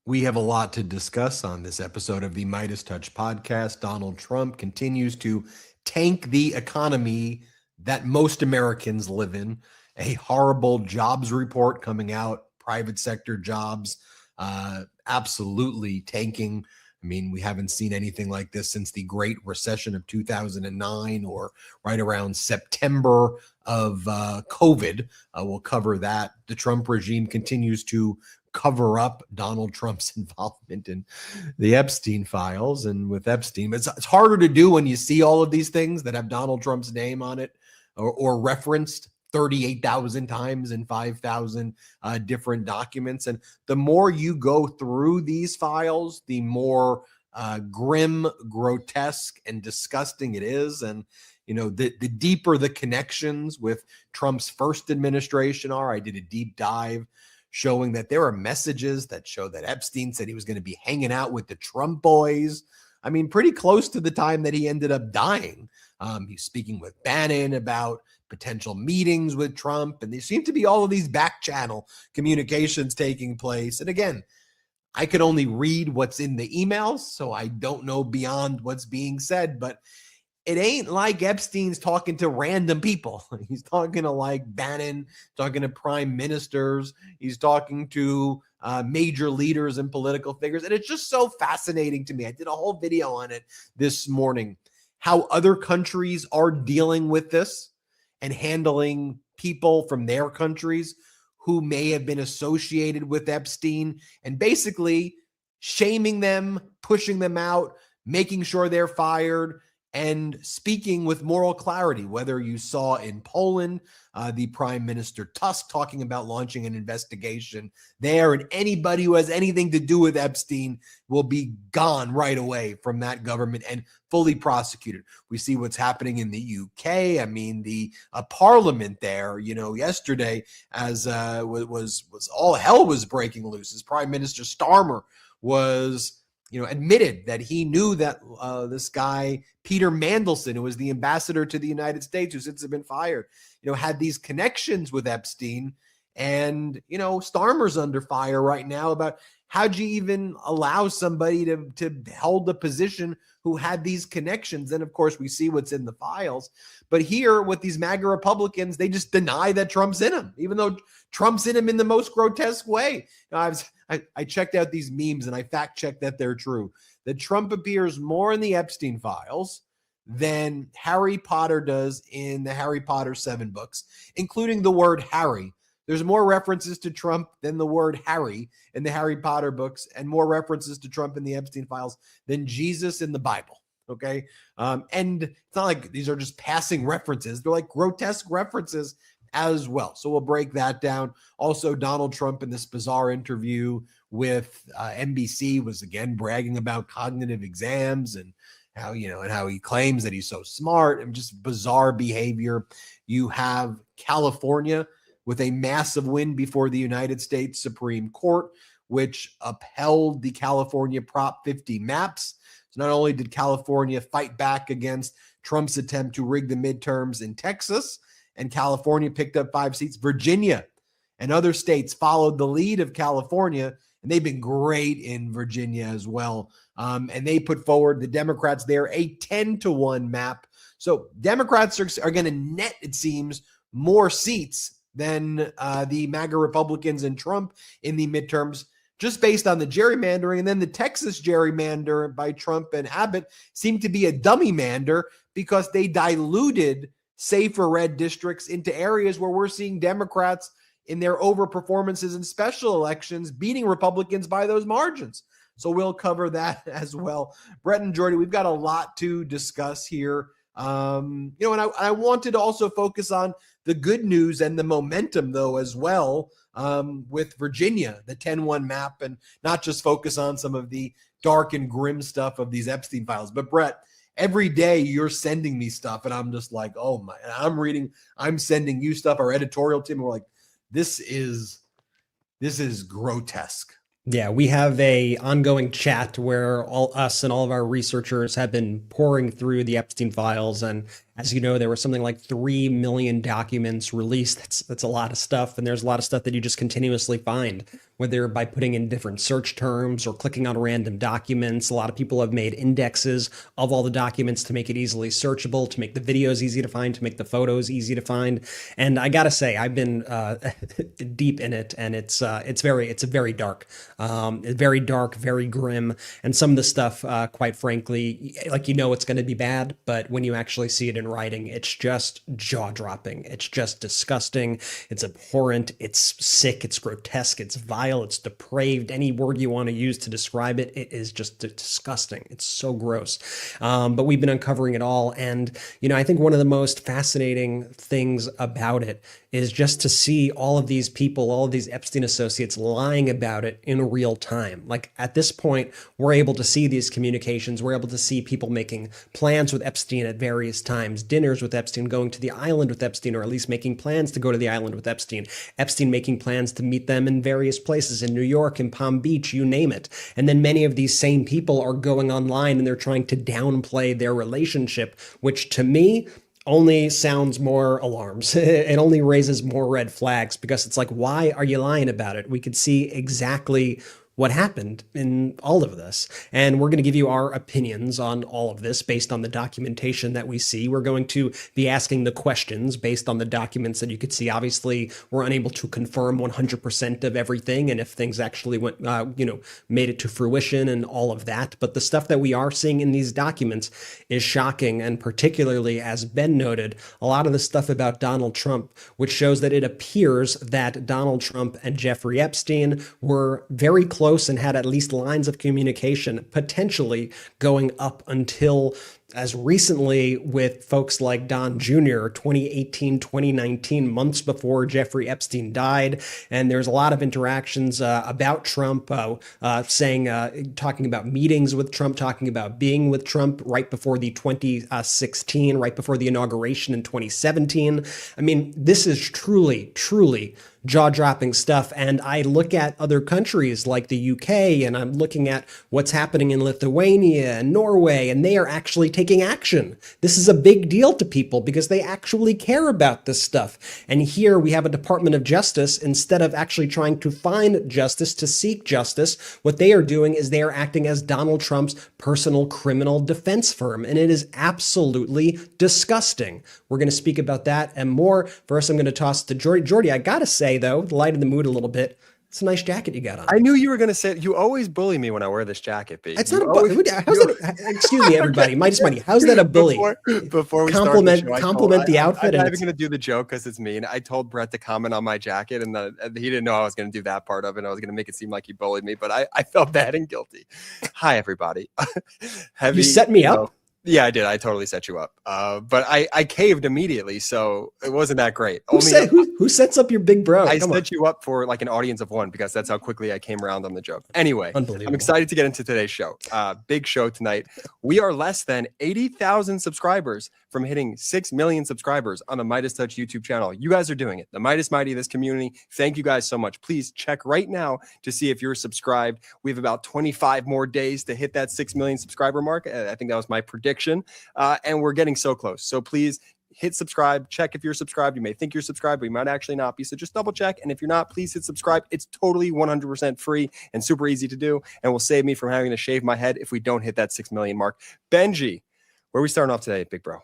We have a lot to discuss on this episode of the MeidasTouch Podcast. Donald Trump continues to tank the economy that most Americans live in. A horrible jobs report coming out, private sector jobs absolutely tanking. I mean, we haven't seen anything like this since the Great Recession of 2009 or right around September of COVID. We'll cover that. The Trump regime continues to cover up Donald Trump's involvement in the Epstein Files. And with Epstein, it's harder to do when you see all of these things that have Donald Trump's name on it or referenced 38,000 times in 5,000 different documents. And the more you go through these files, the more grim, grotesque, and disgusting it is. And the deeper the connections with Trump's first administration are. I did a deep dive showing that there are messages that show that Epstein said he was going to be hanging out with the Trump boys. I mean, pretty close to the time that he ended up dying. He's speaking with Bannon about potential meetings with Trump, and there seem to be all of these back channel communications taking place. And again, I could only read what's in the emails, so I don't know beyond what's being said, but it ain't like Epstein's talking to random people. He's talking to like Bannon, talking to prime ministers. He's talking to major leaders and political figures. And it's just so fascinating to me. I did a whole video on it this morning, how other countries are dealing with this and handling people from their countries who may have been associated with Epstein and basically shaming them, pushing them out, making sure they're fired, and speaking with moral clarity, whether you saw in Poland, the Prime Minister Tusk talking about launching an investigation there, and anybody who has anything to do with Epstein will be gone right away from that government and fully prosecuted. We see what's happening in the UK. I mean, the parliament there, yesterday, as was all hell was breaking loose, as Prime Minister Starmer was admitted that he knew that this guy, Peter Mandelson, who was the ambassador to the United States, who since has been fired, had these connections with Epstein. And, Starmer's under fire right now about how'd you even allow somebody to hold a position who had these connections? And of course, we see what's in the files. But here with these MAGA Republicans, they just deny that Trump's in them, even though Trump's in them in the most grotesque way. I checked out these memes and I fact checked that they're true. That Trump appears more in the Epstein Files than Harry Potter does in the Harry Potter 7 books, including the word Harry. There's more references to Trump than the word Harry in the Harry Potter books, and more references to Trump in the Epstein Files than Jesus in the Bible. Okay. And it's not like these are just passing references. They're like grotesque references as well. So we'll break that down. Also, Donald Trump in this bizarre interview with NBC was again bragging about cognitive exams and how he claims that he's so smart, and just bizarre behavior. You have California with a massive win before the United States Supreme Court, which upheld the California Prop 50 maps. So not only did California fight back against Trump's attempt to rig the midterms in Texas, and California picked up 5 seats, Virginia and other states followed the lead of California, and they've been great in Virginia as well. And they put forward, the Democrats there, a 10-1 map. So Democrats are going to net, it seems, more seats than the MAGA Republicans and Trump in the midterms, just based on the gerrymandering. And then the Texas gerrymander by Trump and Abbott seemed to be a dummy mander because they diluted safer red districts into areas where we're seeing Democrats in their overperformances in special elections beating Republicans by those margins. So we'll cover that as well. Brett and Jordy, we've got a lot to discuss here. And I wanted to also focus on the good news and the momentum, though, as well, with Virginia, the 10-1 map, and not just focus on some of the dark and grim stuff of these Epstein files. But Brett, every day you're sending me stuff, and I'm just like, oh my, I'm sending you stuff, our editorial team, and we're like, this is grotesque. Yeah, we have a ongoing chat where all us and all of our researchers have been pouring through the Epstein files and As you know, there were something like 3 million documents released. That's a lot of stuff. And there's a lot of stuff that you just continuously find, whether by putting in different search terms or clicking on random documents. A lot of people have made indexes of all the documents to make it easily searchable, to make the videos easy to find, to make the photos easy to find. And I gotta say, I've been deep in it, and it's very dark, very dark, very grim. And some of the stuff, quite frankly, like, it's going to be bad, but when you actually see it in writing, it's just jaw-dropping. It's just disgusting. It's abhorrent. It's sick. It's grotesque. It's vile. It's depraved. Any word you want to use to describe it, it is just disgusting. It's so gross. But we've been uncovering it all. And, I think one of the most fascinating things about it is just to see all of these people, all of these Epstein associates lying about it in real time. Like, at this point, we're able to see these communications. We're able to see people making plans with Epstein at various times, dinners with Epstein, going to the island with Epstein, or at least making plans to go to the island with Epstein. Epstein making plans to meet them in various places, in New York, in Palm Beach, you name it. And then many of these same people are going online and they're trying to downplay their relationship, which to me only sounds more alarms. It only raises more red flags, because it's like, why are you lying about it? We could see exactly what happened in all of this. And we're going to give you our opinions on all of this based on the documentation that we see. We're going to be asking the questions based on the documents that you could see. Obviously, we're unable to confirm 100% of everything, and if things actually went, made it to fruition and all of that. But the stuff that we are seeing in these documents is shocking. And particularly, as Ben noted, a lot of the stuff about Donald Trump, which shows that it appears that Donald Trump and Jeffrey Epstein were very close and had at least lines of communication potentially going up until as recently with folks like Don Jr., 2018, 2019, months before Jeffrey Epstein died. And there's a lot of interactions about Trump, talking about meetings with Trump, talking about being with Trump right before the 2016, right before the inauguration in 2017. I mean, this is truly, truly jaw-dropping stuff. And I look at other countries like the UK, and I'm looking at what's happening in Lithuania and Norway, and they are actually taking action. This is a big deal to people because they actually care about this stuff. And here we have a Department of Justice, instead of actually trying to find justice, to seek justice, what they are doing is they are acting as Donald Trump's personal criminal defense firm. And it is absolutely disgusting. We're going to speak about that and more. First, I'm going to toss to Jordy. Jordy, I got to say, though, lighten the mood a little bit. It's a nice jacket you got on. I knew you were going to say, you always bully me when I wear this jacket, B. It's not a bully. Excuse me, everybody. Midas Money. How's that a bully? Before we compliment the outfit. I'm not even going to do the joke because it's mean. I told Brett to comment on my jacket, and he didn't know I was going to do that part of it. I was going to make it seem like he bullied me, but I felt bad and guilty. Hi, everybody. You set me up. Yeah, I did. I totally set you up. But I caved immediately, so it wasn't that great. Who sets up your big bro? I set you up for like an audience of one because that's how quickly I came around on the joke. Anyway, I'm excited to get into today's show. Big show tonight. We are less than 80,000 subscribers from hitting 6 million subscribers on the MeidasTouch YouTube channel. You guys are doing it. The Meidas Mighty, this community. Thank you guys so much. Please check right now to see if you're subscribed. We have about 25 more days to hit that 6 million subscriber mark. I think that was my prediction. And we're getting so close. So please hit subscribe. Check if you're subscribed. You may think you're subscribed, but you might actually not be. So just double check. And if you're not, please hit subscribe. It's totally 100% free and super easy to do. And will save me from having to shave my head if we don't hit that 6 million mark. Benji, where are we starting off today, big bro?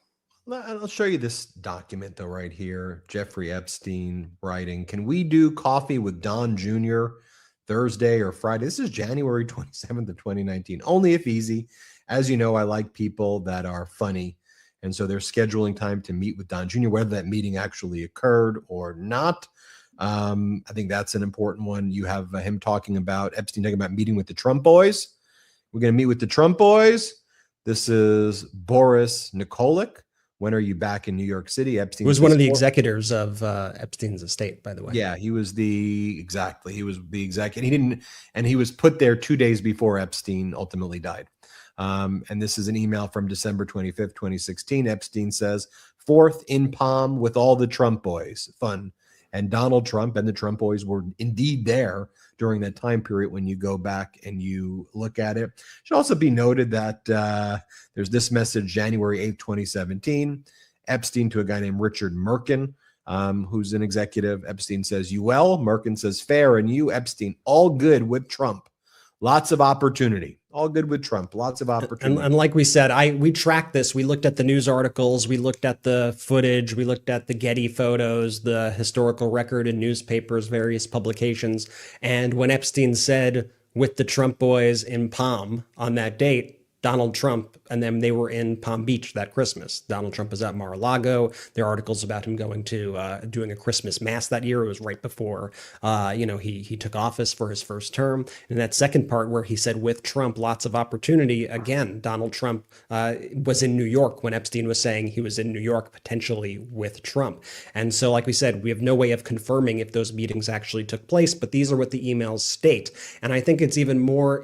I'll show you this document, though, right here. Jeffrey Epstein writing, can we do coffee with Don Jr. Thursday or Friday? This is January 27th of 2019. Only if easy. As you know, I like people that are funny. And so they're scheduling time to meet with Don Jr., whether that meeting actually occurred or not. I think that's an important one. You have him talking about Epstein, talking about meeting with the Trump boys. We're going to meet with the Trump boys. This is Boris Nikolic. When are you back in New York City? Epstein was one of the executors of Epstein's estate, by the way. Yeah, he was the exec, and he was put there 2 days before Epstein ultimately died. And this is an email from December 25th, 2016. Epstein says, fourth in Palm with all the Trump boys. Fun. And Donald Trump and the Trump boys were indeed there during that time period when you go back and you look at it. It should also be noted that there's this message, January 8th, 2017. Epstein to a guy named Richard Merkin, who's an executive. Epstein says, "You well?" Merkin says, "Fair. And you, Epstein?" "All good with Trump. Lots of opportunity." All good with Trump. Lots of opportunity. And like we said, we tracked this. We looked at the news articles. We looked at the footage. We looked at the Getty photos, the historical record in newspapers, various publications. And when Epstein said with the Trump boys in Palm on that date, Donald Trump and them, they were in Palm Beach that Christmas. Donald Trump was at Mar-a-Lago. There are articles about him going to doing a Christmas mass that year. It was right before, he took office for his first term. And that second part where he said with Trump, lots of opportunity. Again, Donald Trump was in New York when Epstein was saying he was in New York potentially with Trump. And so, like we said, we have no way of confirming if those meetings actually took place, but these are what the emails state. And I think it's even more,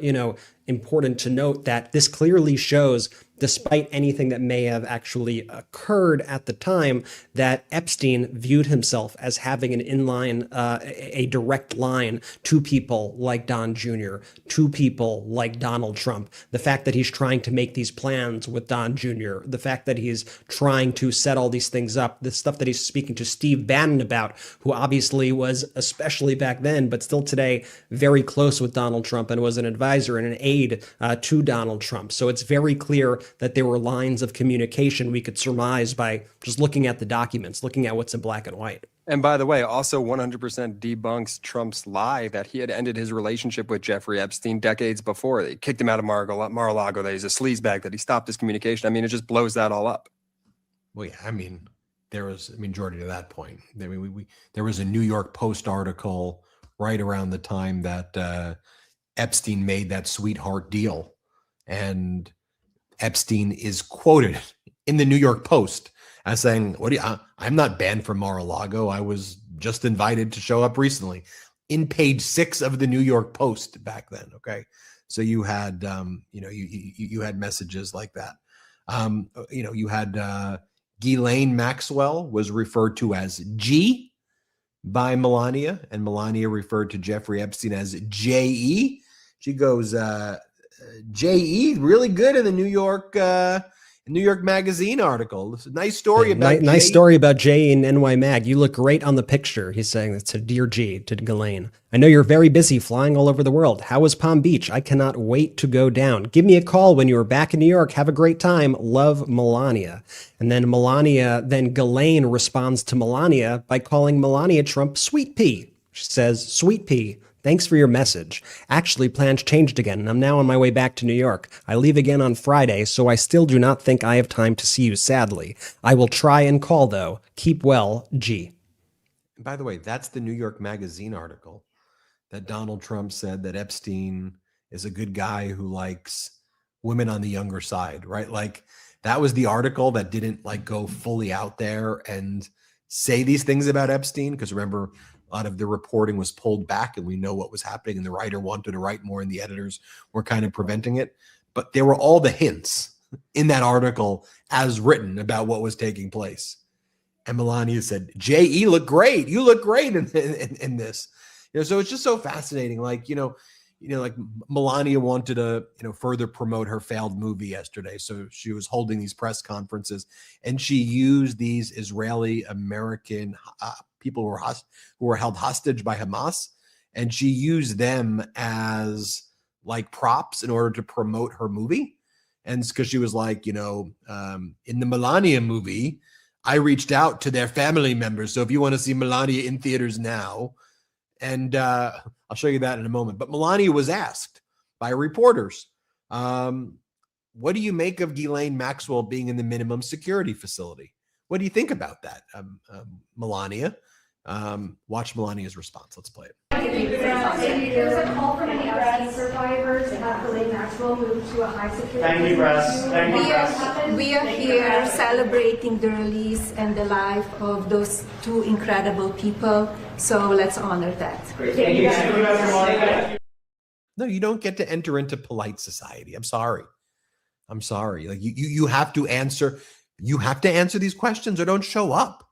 important to note that this clearly shows, despite anything that may have actually occurred at the time, that Epstein viewed himself as having an inline, a direct line to people like Don Jr., to people like Donald Trump. The fact that he's trying to make these plans with Don Jr., the fact that he's trying to set all these things up, the stuff that he's speaking to Steve Bannon about, who obviously was, especially back then, but still today, very close with Donald Trump and was an advisor and an aide to Donald Trump. So it's very clear that there were lines of communication we could surmise by just looking at the documents, looking at what's in black and white. And by the way, also 100% debunks Trump's lie that he had ended his relationship with Jeffrey Epstein decades before. They kicked him out of Mar-a-Lago, that he's a sleazebag, that he stopped his communication. I mean, it just blows that all up. Well, yeah, Jordy, to that point, there was a New York Post article right around the time that Epstein made that sweetheart deal. And Epstein is quoted in the New York Post as saying, I'm not banned from Mar-a-Lago. I was just invited to show up recently, in page 6 of the New York Post back then. Okay. So you had, you had messages like that. You had Ghislaine Maxwell was referred to as G by Melania, and Melania referred to Jeffrey Epstein as J.E. She goes, J.E. really good in the New York Magazine article. It's a nice story about nice story about Jay in NY Mag. You look great on the picture. He's saying it's to Dear G, to Ghislaine. I know you're very busy flying all over the world. How was Palm Beach? I cannot wait to go down. Give me a call when you are back in New York. Have a great time. Love, Melania. And then Ghislaine responds to Melania by calling Melania Trump Sweet Pea. She says, Sweet Pea. Thanks for your message. Actually, plans changed again, and I'm now on my way back to New York. I leave again on Friday, so I still do not think I have time to see you, sadly. I will try and call, though. Keep well, G. And by the way, that's the New York Magazine article that Donald Trump said that Epstein is a good guy who likes women on the younger side, right? Like, that was the article that didn't go fully out there and say these things about Epstein, because remember, a lot of the reporting was pulled back and we know what was happening, and the writer wanted to write more and the editors were kind of preventing it. But there were all the hints in that article as written about what was taking place. And Melania said, J.E. look great. You look great in this. So it's just so fascinating. Melania wanted to, further promote her failed movie yesterday. So she was holding these press conferences and she used these Israeli American people who were held hostage by Hamas. And she used them as props in order to promote her movie. And because she was in the Melania movie, I reached out to their family members. So if you want to see Melania in theaters now, and I'll show you that in a moment. But Melania was asked by reporters, what do you make of Ghislaine Maxwell being in the minimum security facility? What do you think about that, Melania? Watch Melania's response. Let's play it. There was a call from the Epstein survivors to have Ghislaine Maxwell moved to a high security. Thank you, press. We are here celebrating the release and the life of those two incredible people. So let's honor that. Great. Thank you. No, you don't get to enter into polite society. I'm sorry. You have to answer. You have to answer these questions or don't show up.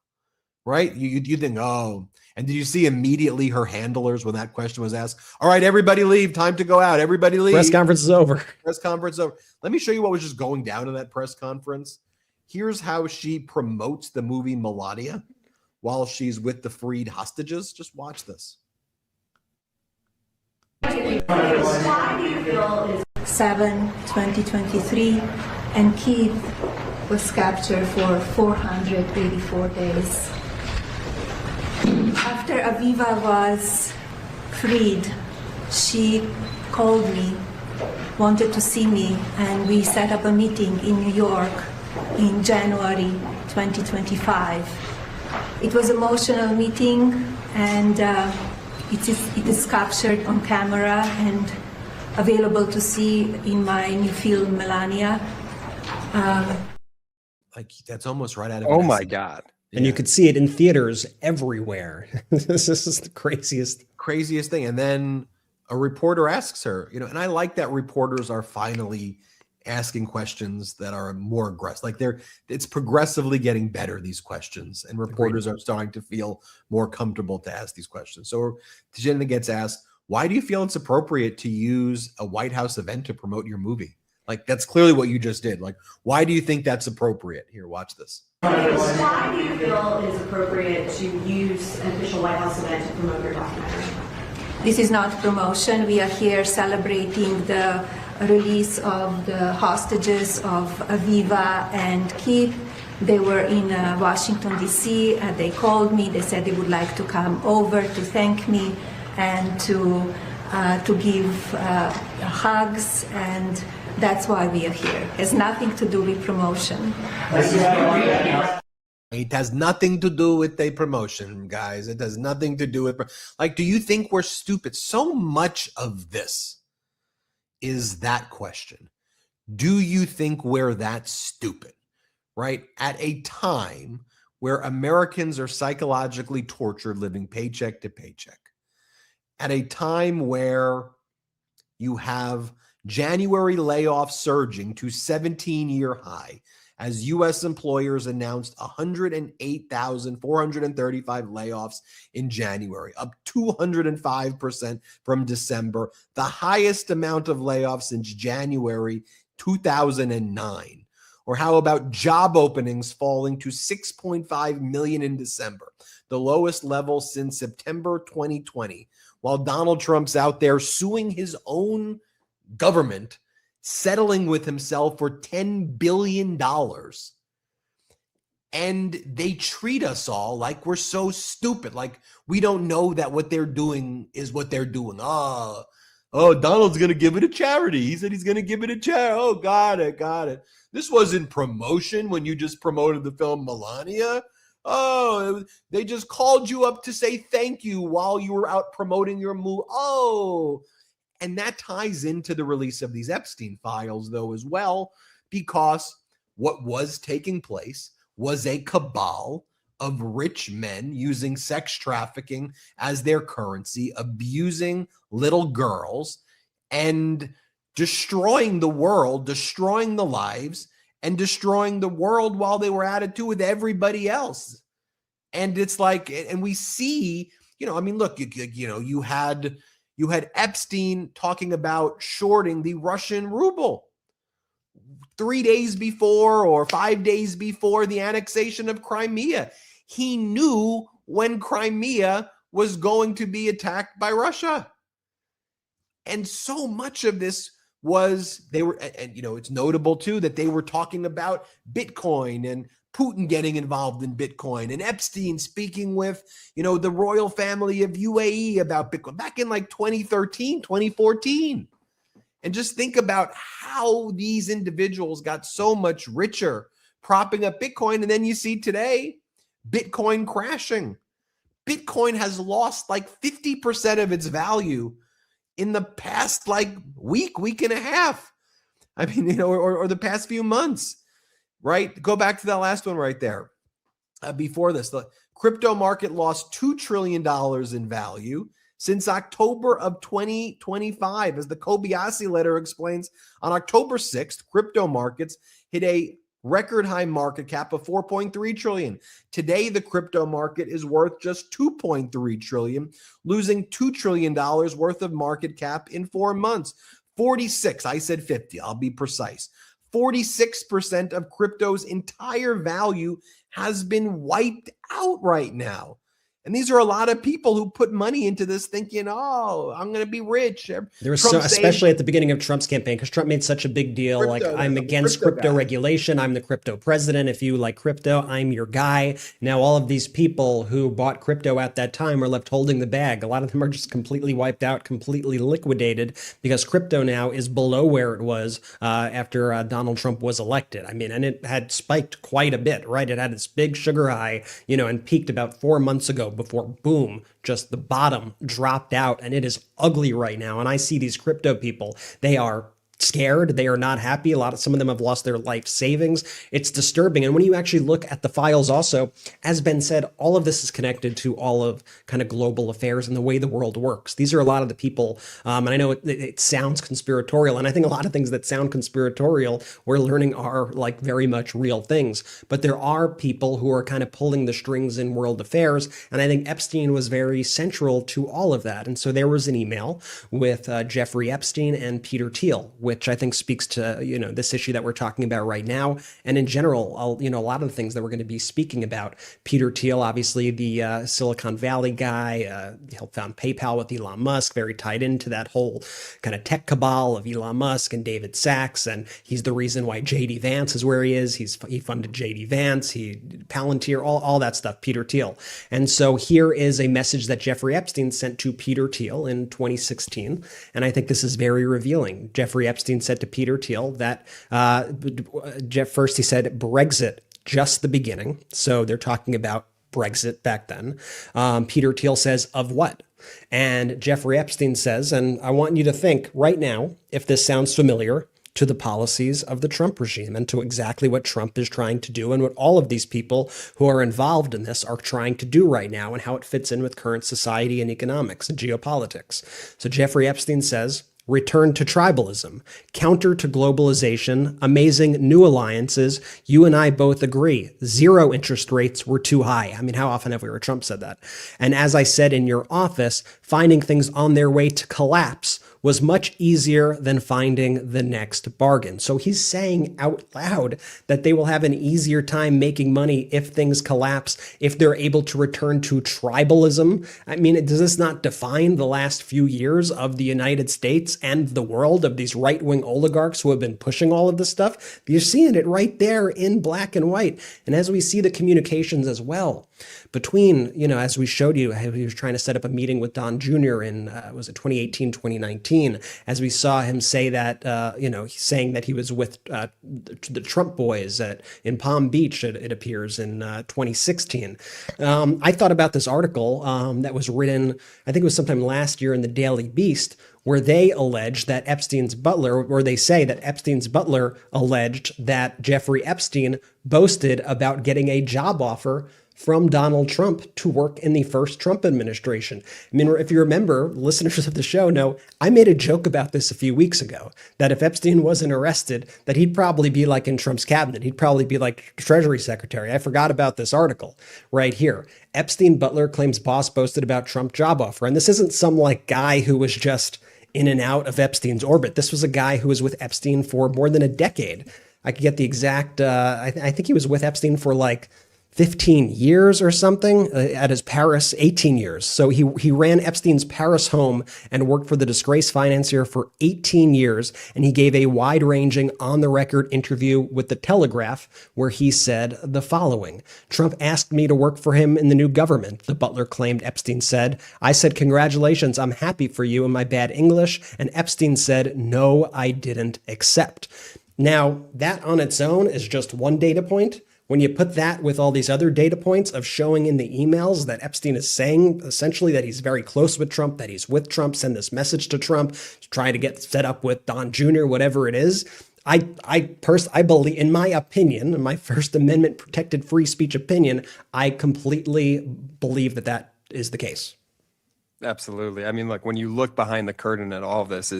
Right? You think, oh, and did you see immediately her handlers when that question was asked? All right, everybody leave. Time to go out. Everybody leave. Press conference is over. Press conference over. Let me show you what was just going down in that press conference. Here's how she promotes the movie Melania while she's with the freed hostages. Just watch this. 7/2023, and Keith was captured for 484 days. After Aviva was freed, she called me, wanted to see me, and we set up a meeting in New York in January 2025. It was an emotional meeting, and it is captured on camera and available to see in my new film, Melania. Like, that's almost right out of Oh an my essay. God. And you could see it in theaters everywhere. This is the craziest thing. And then a reporter asks her, and I like that reporters are finally asking questions that are more aggressive. Like it's progressively getting better, these questions, and reporters are starting to feel more comfortable to ask these questions. So Jenna gets asked, why do you feel it's appropriate to use a White House event to promote your movie? Like, that's clearly what you just did. Like, why do you think that's appropriate? Here, watch this. Why do you feel it is appropriate to use an official White House event to promote your documentary? This is not promotion. We are here celebrating the release of the hostages of Aviva and Keith. They were in Washington, D.C. They called me. They said they would like to come over to thank me and to give hugs, and that's why we are here. It has nothing to do with promotion. It has nothing to do with a promotion, guys. It has nothing to do with, like, do you think we're stupid? So much of this is that question. Do you think we're that stupid, right? At a time where Americans are psychologically tortured, living paycheck to paycheck, at a time where you have January layoffs surging to 17-year high, as U.S. employers announced 108,435 layoffs in January, up 205% from December, the highest amount of layoffs since January 2009. Or how about job openings falling to 6.5 million in December, the lowest level since September 2020, while Donald Trump's out there suing his own government, settling with himself for $10 billion. And they treat us all like we're so stupid, like we don't know that what they're doing is what they're doing. Oh, Donald's going to give it a charity. He said he's going to give it a charity. Oh, got it. This wasn't promotion when you just promoted the film Melania. Oh, they just called you up to say thank you while you were out promoting your movie. Oh, and that ties into the release of these Epstein Files, though, as well, because what was taking place was a cabal of rich men using sex trafficking as their currency, abusing little girls, and destroying the world, destroying the lives, and destroying the world while they were at it too with everybody else. And it's like, and we see, look, you had Epstein talking about shorting the Russian ruble 3 days before or 5 days before the annexation of Crimea. He knew when Crimea was going to be attacked by Russia. And so much of this was, it's notable too that they were talking about Bitcoin and Putin getting involved in Bitcoin and Epstein speaking with, the royal family of UAE about Bitcoin back in like 2013, 2014. And just think about how these individuals got so much richer propping up Bitcoin. And then you see today, Bitcoin crashing. Bitcoin has lost like 50% of its value in the past week and a half. I mean, or the past few months, right? Go back to that last one right there. Before this, the crypto market lost $2 trillion in value since October of 2025. As the Kobayashi letter explains, on October 6th, crypto markets hit a record high market cap of 4.3 trillion. Today, the crypto market is worth just 2.3 trillion, losing $2 trillion worth of market cap in 4 months. 46, I said 50, I'll be precise. 46% of crypto's entire value has been wiped out right now. And these are a lot of people who put money into this thinking, oh, I'm going to be rich. There was especially at the beginning of Trump's campaign, because Trump made such a big deal. Crypto, like, I'm against crypto regulation. I'm the crypto president. If you like crypto, I'm your guy. Now, all of these people who bought crypto at that time are left holding the bag. A lot of them are just completely wiped out, completely liquidated, because crypto now is below where it was after Donald Trump was elected. I mean, and it had spiked quite a bit, right? It had its big sugar high, and peaked about 4 months ago before, boom, just the bottom dropped out, and it is ugly right now. And I see these crypto people, they are scared. They are not happy. Some of them have lost their life savings. It's disturbing. And when you actually look at the files also, as Ben said, all of this is connected to all of kind of global affairs and the way the world works. These are a lot of the people, and I know it sounds conspiratorial, and I think a lot of things that sound conspiratorial, we're learning are like very much real things. But there are people who are kind of pulling the strings in world affairs, and I think Epstein was very central to all of that. And so there was an email with Jeffrey Epstein and Peter Thiel, which I think speaks to, this issue that we're talking about right now. And in general, a lot of the things that we're going to be speaking about. Peter Thiel, obviously the Silicon Valley guy, helped found PayPal with Elon Musk, very tied into that whole kind of tech cabal of Elon Musk and David Sachs. And he's the reason why JD Vance is where he is. He funded JD Vance, Palantir, all that stuff, Peter Thiel. And so here is a message that Jeffrey Epstein sent to Peter Thiel in 2016. And I think this is very revealing. Jeffrey Epstein said to Peter Thiel that first he said Brexit, just the beginning. So they're talking about Brexit back then. Peter Thiel says, of what? And Jeffrey Epstein says, and I want you to think right now, if this sounds familiar, to the policies of the Trump regime and to exactly what Trump is trying to do and what all of these people who are involved in this are trying to do right now and how it fits in with current society and economics and geopolitics. So Jeffrey Epstein says, return to tribalism, counter to globalization, amazing new alliances. You and I both agree. 0 interest rates were too high. I mean, how often have we heard Trump said that? And as I said in your office, finding things on their way to collapse was much easier than finding the next bargain. So he's saying out loud that they will have an easier time making money if things collapse, if they're able to return to tribalism. I mean, does this not define the last few years of the United States and the world, of these right-wing oligarchs who have been pushing all of this stuff? You're seeing it right there in black and white. And as we see the communications as well, between, as we showed you, he was trying to set up a meeting with Don Jr. in, was it 2018, 2019, as we saw him say that, he's saying that he was with the Trump boys in Palm Beach, it appears, in 2016. I thought about this article that was written, I think it was sometime last year in the Daily Beast, where they allege that they say that Epstein's butler alleged that Jeffrey Epstein boasted about getting a job offer from Donald Trump to work in the first Trump administration. I mean, if you remember, listeners of the show know, I made a joke about this a few weeks ago, that if Epstein wasn't arrested, that he'd probably be like in Trump's cabinet. He'd probably be like Treasury Secretary. I forgot about this article right here. Epstein butler claims boss boasted about Trump job offer. And this isn't some guy who was just in and out of Epstein's orbit. This was a guy who was with Epstein for more than a decade. I could get the exact, I think he was with Epstein for 15 years or something, at his Paris, 18 years. So he ran Epstein's Paris home and worked for the disgraced financier for 18 years. And he gave a wide-ranging, on-the-record interview with The Telegraph where he said the following. Trump asked me to work for him in the new government, the butler claimed Epstein said. I said, congratulations, I'm happy for you in my bad English. And Epstein said, no, I didn't accept. Now, that on its own is just one data point. When you put that with all these other data points of showing in the emails that Epstein is saying essentially that he's very close with Trump, that he's with Trump, send this message to Trump, trying to get set up with Don Jr., whatever it is, I believe, in my opinion, in my First Amendment protected free speech opinion, I completely believe that is the case. Absolutely. I mean, when you look behind the curtain at all of this,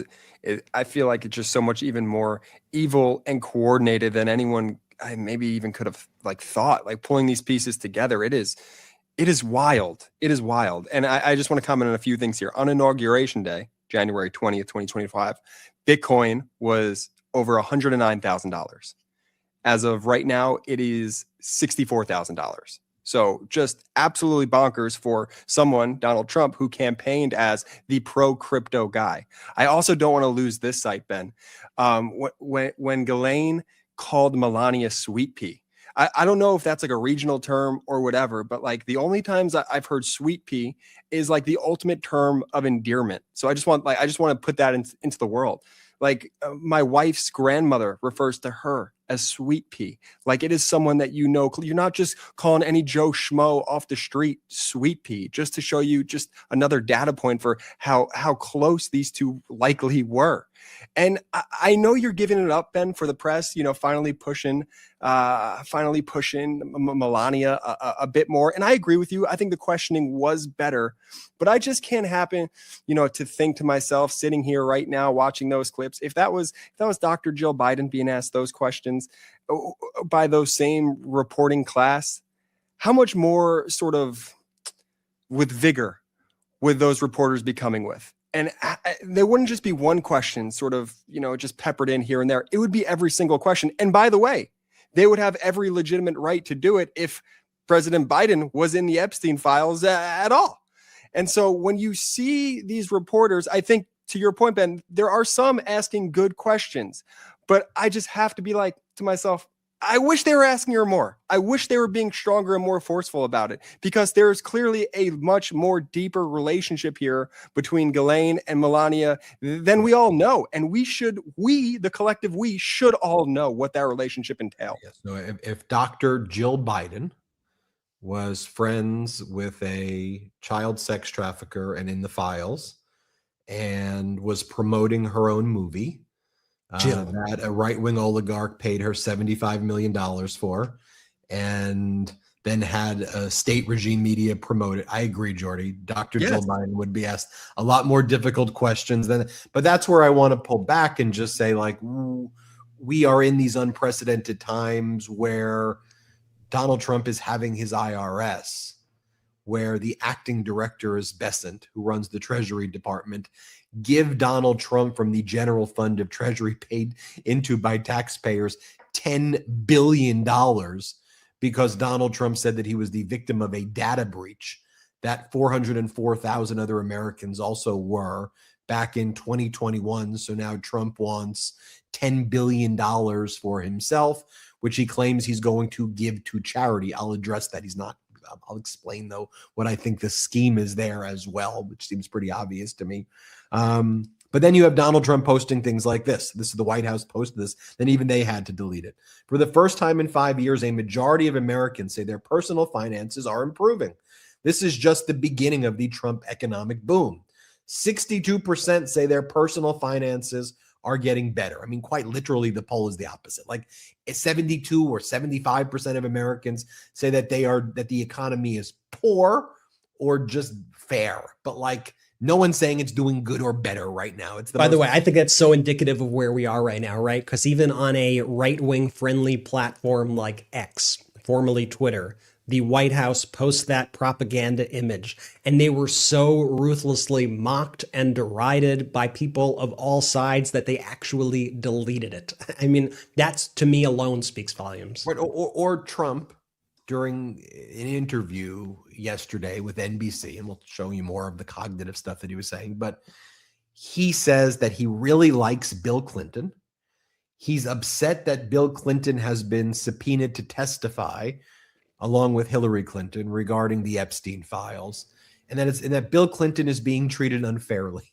I feel like it's just so much even more evil and coordinated than anyone I maybe even could have thought, pulling these pieces together. It is wild. It is wild. And I just want to comment on a few things here. On Inauguration Day, January 20th, 2025, Bitcoin was over $109,000. As of right now, it is $64,000. So just absolutely bonkers for someone, Donald Trump, who campaigned as the pro-crypto guy. I also don't want to lose this sight, Ben. When Ghislaine called Melania sweet pea, I don't know if that's like a regional term or whatever, but like the only times I've heard sweet pea is like the ultimate term of endearment. So I just want to put that into the world. Like my wife's grandmother refers to her as sweet pea. Like it is someone that you know. You're not just calling any Joe Schmo off the street sweet pea, just to show you just another data point for how close these two likely were. And I know you're giving it up, Ben, for the press, finally pushing Melania a bit more. And I agree with you. I think the questioning was better, but I just can't happen, to think to myself sitting here right now, watching those clips. If that was Dr. Jill Biden being asked those questions by those same reporting class, how much more sort of with vigor would those reporters be coming with? And there wouldn't just be one question sort of, just peppered in here and there. It would be every single question. And by the way, they would have every legitimate right to do it if President Biden was in the Epstein Files at all. And so when you see these reporters, I think to your point, Ben, there are some asking good questions, but I just have to be like to myself, I wish they were asking her more. I wish they were being stronger and more forceful about it, because there is clearly a much more deeper relationship here between Ghislaine and Melania than we all know. And the collective we should all know what that relationship entails. Yes. So if Dr. Jill Biden was friends with a child sex trafficker and in the files and was promoting her own movie, that a right-wing oligarch paid her $75 million for, and then had a state regime media promote it. I agree, Jordy. Dr. Jill Biden would be asked a lot more difficult questions but that's where I want to pull back and just say, like, we are in these unprecedented times where Donald Trump is having his IRS, where the acting director is Bessent, who runs the Treasury Department, give Donald Trump from the general fund of Treasury paid into by taxpayers $10 billion because Donald Trump said that he was the victim of a data breach that 404,000 other Americans also were back in 2021. So now Trump wants $10 billion for himself, which he claims he's going to give to charity. I'll address that. I'll explain, though, what I think the scheme is there as well, which seems pretty obvious to me. But then you have Donald Trump posting things like this. This is the White House posted this. Then even they had to delete it. For the first time in 5 years, a majority of Americans say their personal finances are improving. This is just the beginning of the Trump economic boom. 62% say their personal finances are getting better. I mean, quite literally, the poll is the opposite. Like 72 or 75% of Americans say that the economy is poor or just fair. But like, no one's saying it's doing good or better right now. By the way, I think that's so indicative of where we are right now, right? Because even on a right-wing friendly platform like X, formerly Twitter, the White House posts that propaganda image, and they were so ruthlessly mocked and derided by people of all sides that they actually deleted it. I mean, that's, to me, alone speaks volumes. Right, or Trump during an interview yesterday with NBC, and we'll show you more of the cognitive stuff that he was saying, but he says that he really likes Bill Clinton. He's upset that Bill Clinton has been subpoenaed to testify along with Hillary Clinton regarding the Epstein Files, and that Bill Clinton is being treated unfairly.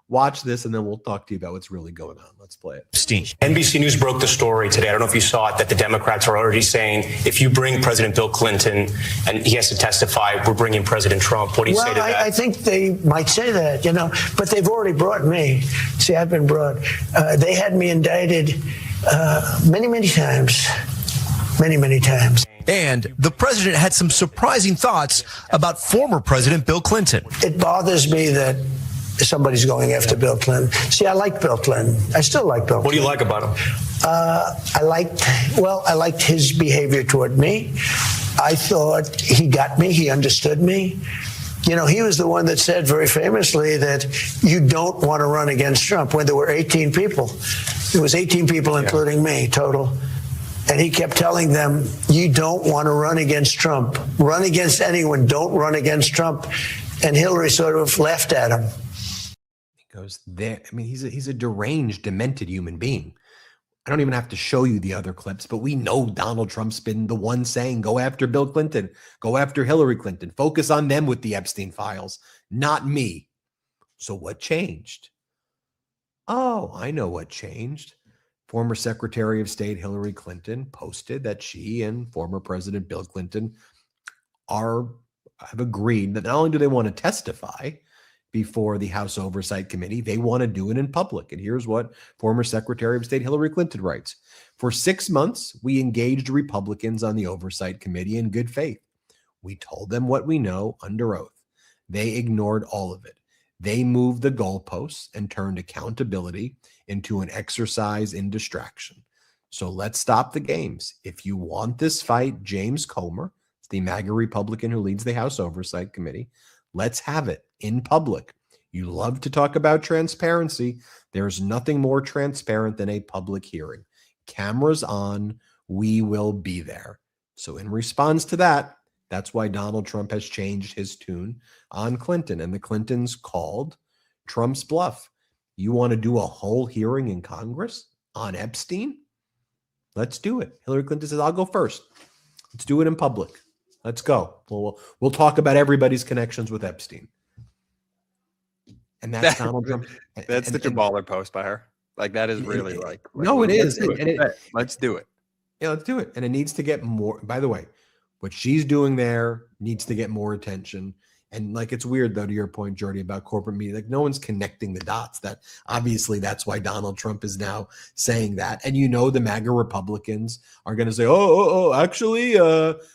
Watch this, and then we'll talk to you about what's really going on. Let's play it. NBC News broke the story today. I don't know if you saw it, that the Democrats are already saying, if you bring President Bill Clinton and he has to testify, we're bringing President Trump. What do you say to that? I think they might say that, but they've already brought me. See, I've been brought. They had me indicted many times. Many times. And the president had some surprising thoughts about former President Bill Clinton. It bothers me that somebody's going after Bill Clinton. See, I like Bill Clinton. I still like Bill Clinton. What do you like about him? I liked his behavior toward me. I thought he got me. He understood me. He was the one that said very famously that you don't want to run against Trump when there were 18 people. It was 18 people, including me, total. And he kept telling them, you don't want to run against Trump. Run against anyone. Don't run against Trump. And Hillary sort of laughed at him. He goes, there. I mean, he's a deranged, demented human being. I don't even have to show you the other clips, but we know Donald Trump's been the one saying, go after Bill Clinton, go after Hillary Clinton, focus on them with the Epstein files, not me. So what changed? Oh, I know what changed. Former Secretary of State Hillary Clinton posted that she and former President Bill Clinton have agreed that not only do they want to testify before the House Oversight Committee, they want to do it in public. And here's what former Secretary of State Hillary Clinton writes. For 6 months, we engaged Republicans on the Oversight Committee in good faith. We told them what we know under oath. They ignored all of it. They moved the goalposts and turned accountability into an exercise in distraction. So let's stop the games. If you want this fight, James Comer, the MAGA Republican who leads the House Oversight Committee, let's have it in public. You love to talk about transparency. There's nothing more transparent than a public hearing. Cameras on, we will be there. So in response to that, that's why Donald Trump has changed his tune on Clinton. And the Clintons called Trump's bluff. You want to do a whole hearing in Congress on Epstein? Let's do it. Hillary Clinton says, I'll go first. Let's do it in public. Let's go. We'll talk about everybody's connections with Epstein. And that's Donald Trump. That's such a baller post by her. Like, that is really no, it is. Let's do it. Yeah, let's do it. And it needs to get more. By the way, what she's doing there needs to get more attention. And like, it's weird though, to your point, Jordy, about corporate media, like no one's connecting the dots. That obviously that's why Donald Trump is now saying that. And the MAGA Republicans are going to say, actually,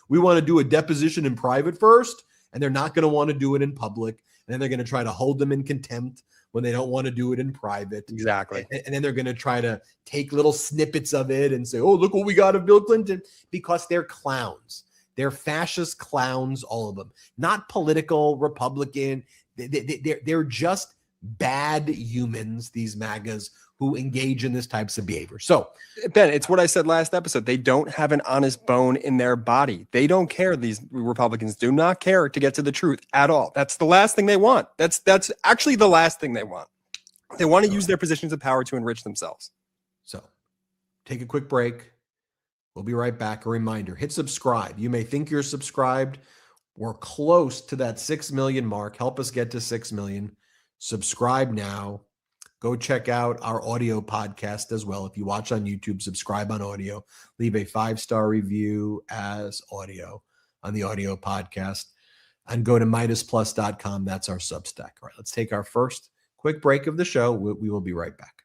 we want to do a deposition in private first. And they're not going to want to do it in public. And then they're going to try to hold them in contempt when they don't want to do it in private. Exactly. And then they're going to try to take little snippets of it and say, oh, look what we got of Bill Clinton, because they're clowns. They're fascist clowns, all of them. Not political, Republican. They're just bad humans, these MAGAs, who engage in this types of behavior. So, Ben, it's what I said last episode. They don't have an honest bone in their body. They don't care. These Republicans do not care to get to the truth at all. That's the last thing they want. That's actually the last thing they want. They want to use their positions of power to enrich themselves. So, take a quick break. We'll be right back. A reminder, hit subscribe. You may think you're subscribed. We're close to that 6 million mark. Help us get to 6 million. Subscribe now. Go check out our audio podcast as well. If you watch on YouTube, subscribe on audio. Leave a 5-star review as audio on the audio podcast. And go to MeidasPlus.com. That's our Substack. All right, let's take our first quick break of the show. We will be right back.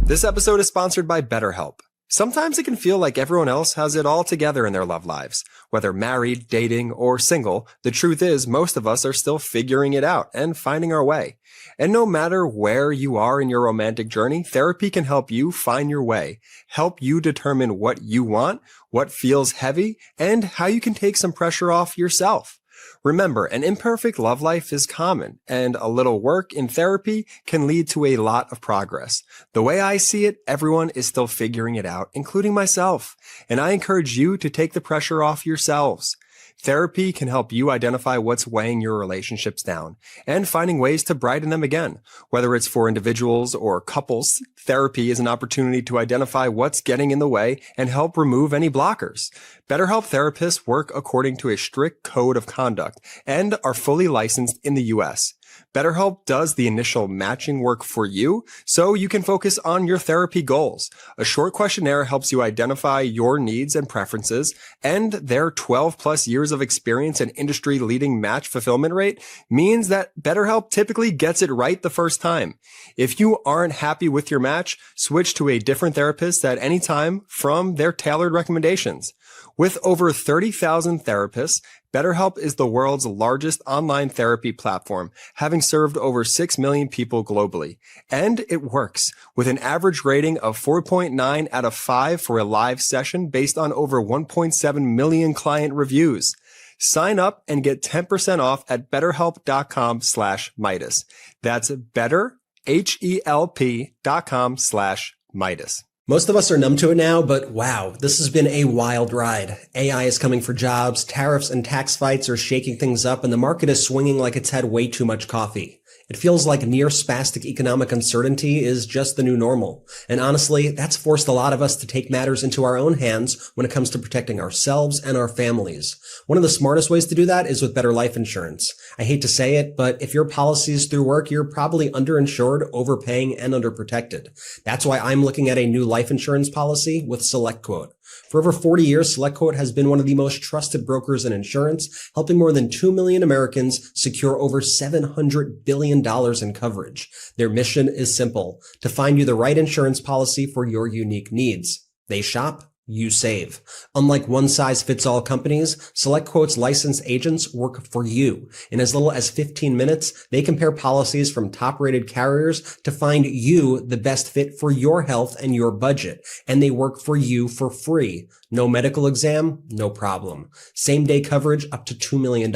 This episode is sponsored by BetterHelp. Sometimes it can feel like everyone else has it all together in their love lives. Whether married, dating, or single, the truth is most of us are still figuring it out and finding our way. And no matter where you are in your romantic journey, therapy can help you find your way, help you determine what you want, what feels heavy, and how you can take some pressure off yourself. Remember, an imperfect love life is common, and a little work in therapy can lead to a lot of progress. The way I see it, everyone is still figuring it out, including myself, and I encourage you to take the pressure off yourselves. Therapy can help you identify what's weighing your relationships down and finding ways to brighten them again. Whether it's for individuals or couples, therapy is an opportunity to identify what's getting in the way and help remove any blockers. BetterHelp therapists work according to a strict code of conduct and are fully licensed in the U.S. BetterHelp does the initial matching work for you so you can focus on your therapy goals. A short questionnaire helps you identify your needs and preferences, and their 12 plus years of experience and industry-leading match fulfillment rate means that BetterHelp typically gets it right the first time. If you aren't happy with your match, switch to a different therapist at any time from their tailored recommendations. With over 30,000 therapists, BetterHelp is the world's largest online therapy platform, having served over 6 million people globally. And it works, with an average rating of 4.9 out of 5 for a live session based on over 1.7 million client reviews. Sign up and get 10% off at betterhelp.com/Meidas. That's better, HELP.com/Meidas. Most of us are numb to it now, but wow, this has been a wild ride. AI is coming for jobs, tariffs and tax fights are shaking things up, and the market is swinging like it's had way too much coffee. It feels like near spastic economic uncertainty is just the new normal. And honestly, that's forced a lot of us to take matters into our own hands when it comes to protecting ourselves and our families. One of the smartest ways to do that is with better life insurance. I hate to say it, but if your policy is through work, you're probably underinsured, overpaying, and underprotected. That's why I'm looking at a new life insurance policy with SelectQuote. For over 40 years, SelectQuote has been one of the most trusted brokers in insurance, helping more than 2 million Americans secure over $700 billion in coverage. Their mission is simple: to find you the right insurance policy for your unique needs. They shop, you save. Unlike one-size-fits-all companies, SelectQuote's licensed agents work for you. In as little as 15 minutes, they compare policies from top-rated carriers to find you the best fit for your health and your budget. And they work for you for free. No medical exam, no problem. Same-day coverage up to $2 million.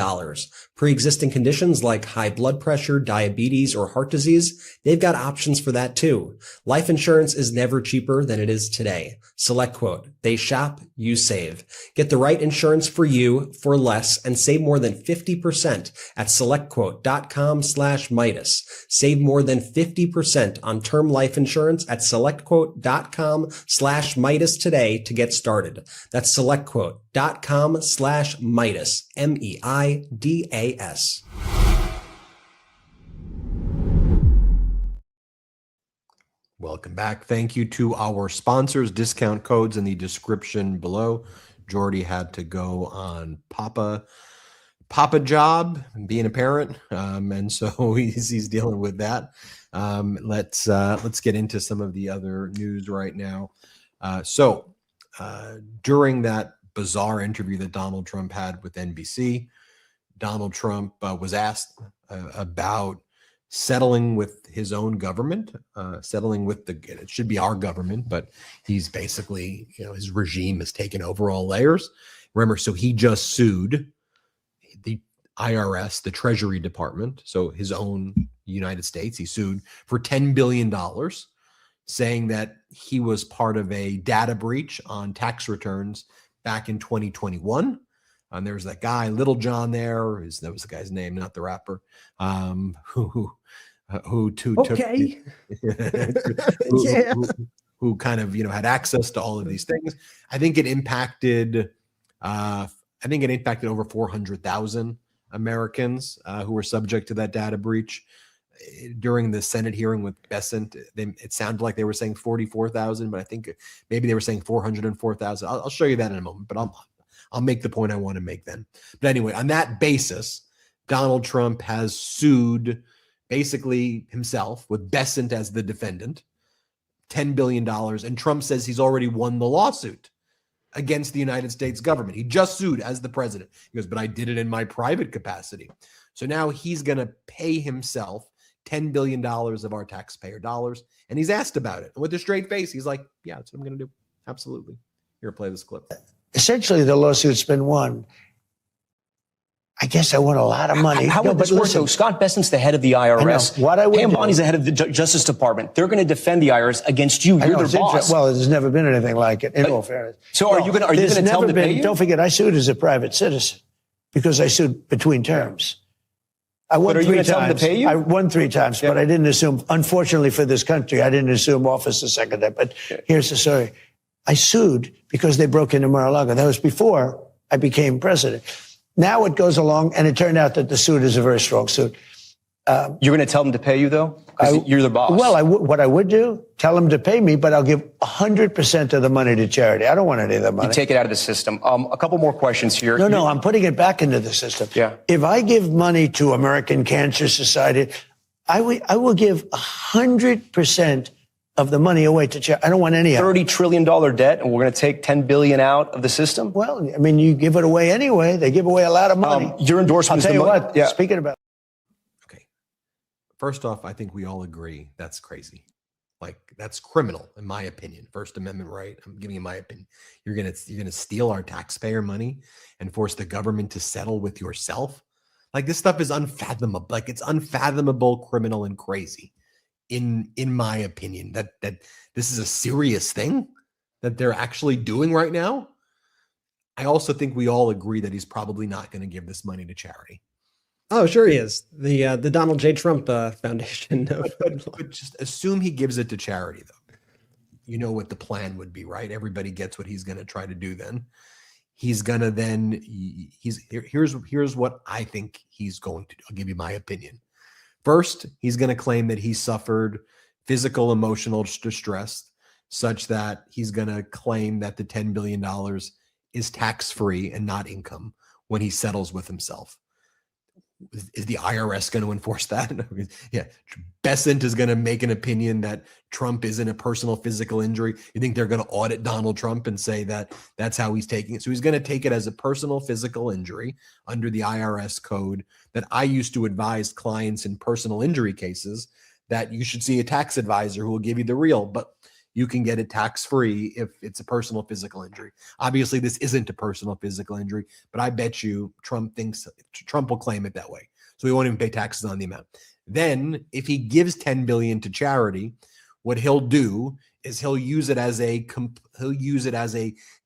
Pre-existing conditions like high blood pressure, diabetes, or heart disease, they've got options for that too. Life insurance is never cheaper than it is today. SelectQuote. They shop, you save. Get the right insurance for you for less and save more than 50% at selectquote.com/Meidas. Save more than 50% on term life insurance at selectquote.com/Meidas today to get started. That's selectquote.com/Meidas, MEIDAS. Welcome back. Thank you to our sponsors. Discount codes in the description below. Jordy had to go on Papa job, being a parent, and so he's dealing with that. Let's get into some of the other news right now. During that bizarre interview that Donald Trump had with NBC, Donald Trump was asked about settling with his own government, settling with it should be our government, but he's basically, his regime has taken over all layers. Remember, so he just sued the IRS, the Treasury Department, so his own United States. He sued for $10 billion, saying that he was part of a data breach on tax returns back in 2021. And there was that guy, Little John there. That was the guy's name, not the rapper, who kind of, had access to all of these things. I think it impacted over 400,000 Americans who were subject to that data breach. During the Senate hearing with Bessent, it sounded like they were saying 44,000, but I think maybe they were saying 404,000. I'll show you that in a moment, but I'll make the point I want to make then. But anyway, on that basis, Donald Trump has sued basically himself with Bessent as the defendant, $10 billion. And Trump says he's already won the lawsuit against the United States government. He just sued as the president. He goes, but I did it in my private capacity. So now he's going to pay himself $10 billion of our taxpayer dollars. And he's asked about it. And with a straight face, he's like, yeah, that's what I'm going to do. Absolutely. Here, play this clip. Essentially, the lawsuit's been won. I guess I won a lot of money. How would this work? So Scott Bessent's the head of the IRS. Pam Boondi's the head of the Justice Department. They're going to defend the IRS against you. You're their boss. Well, there's never been anything like it, in all fairness. So are you going to tell them to pay you? Don't forget, I sued as a private citizen because I sued between terms. I won 3 times. But are you going to tell them to pay you? I won 3 times, but I didn't assume, unfortunately for this country, I didn't assume office the second time. But here's the story. I sued because they broke into Mar-a-Lago. That was before I became president. Now it goes along, and it turned out that the suit is a very strong suit. You're going to tell them to pay you, though? Because you're the boss. Well, what I would do, tell them to pay me, but I'll give 100% of the money to charity. I don't want any of that money. You take it out of the system. A couple more questions here. No, I'm putting it back into the system. Yeah. If I give money to American Cancer Society, I will give 100% of the money away to charity. I don't want any of it. $30 trillion debt, and we're going to take $10 billion out of the system? Well, I mean, you give it away anyway. They give away a lot of money. Your endorsement. I'll tell you what, speaking about. Okay. First off, I think we all agree that's crazy. Like, that's criminal, in my opinion. First Amendment right. I'm giving you my opinion. You're gonna steal our taxpayer money and force the government to settle with yourself. Like, this stuff is unfathomable. Like, it's unfathomable, criminal, and crazy. in my opinion, that this is a serious thing that they're actually doing right now. I also think we all agree that he's probably not going to give this money to charity. Oh, sure he is. The Donald J. Trump Foundation. But just assume he gives it to charity, though. You know what the plan would be, right? Everybody gets what he's going to try to do then. He's going to then, here's what I think he's going to do. I'll give you my opinion. First, he's going to claim that he suffered physical, emotional distress such that he's going to claim that the $10 billion is tax-free and not income when he settles with himself. Is the IRS going to enforce that? Yeah. Bessent is going to make an opinion that Trump isn't a personal physical injury. You think they're going to audit Donald Trump and say that that's how he's taking it? So he's going to take it as a personal physical injury under the IRS code that I used to advise clients in personal injury cases that you should see a tax advisor who will give you the real, but you can get it tax-free if it's a personal physical injury. Obviously, this isn't a personal physical injury, but I bet you Trump will claim it that way. So he won't even pay taxes on the amount. Then, if he gives $10 billion to charity, what he'll do is he'll use it as a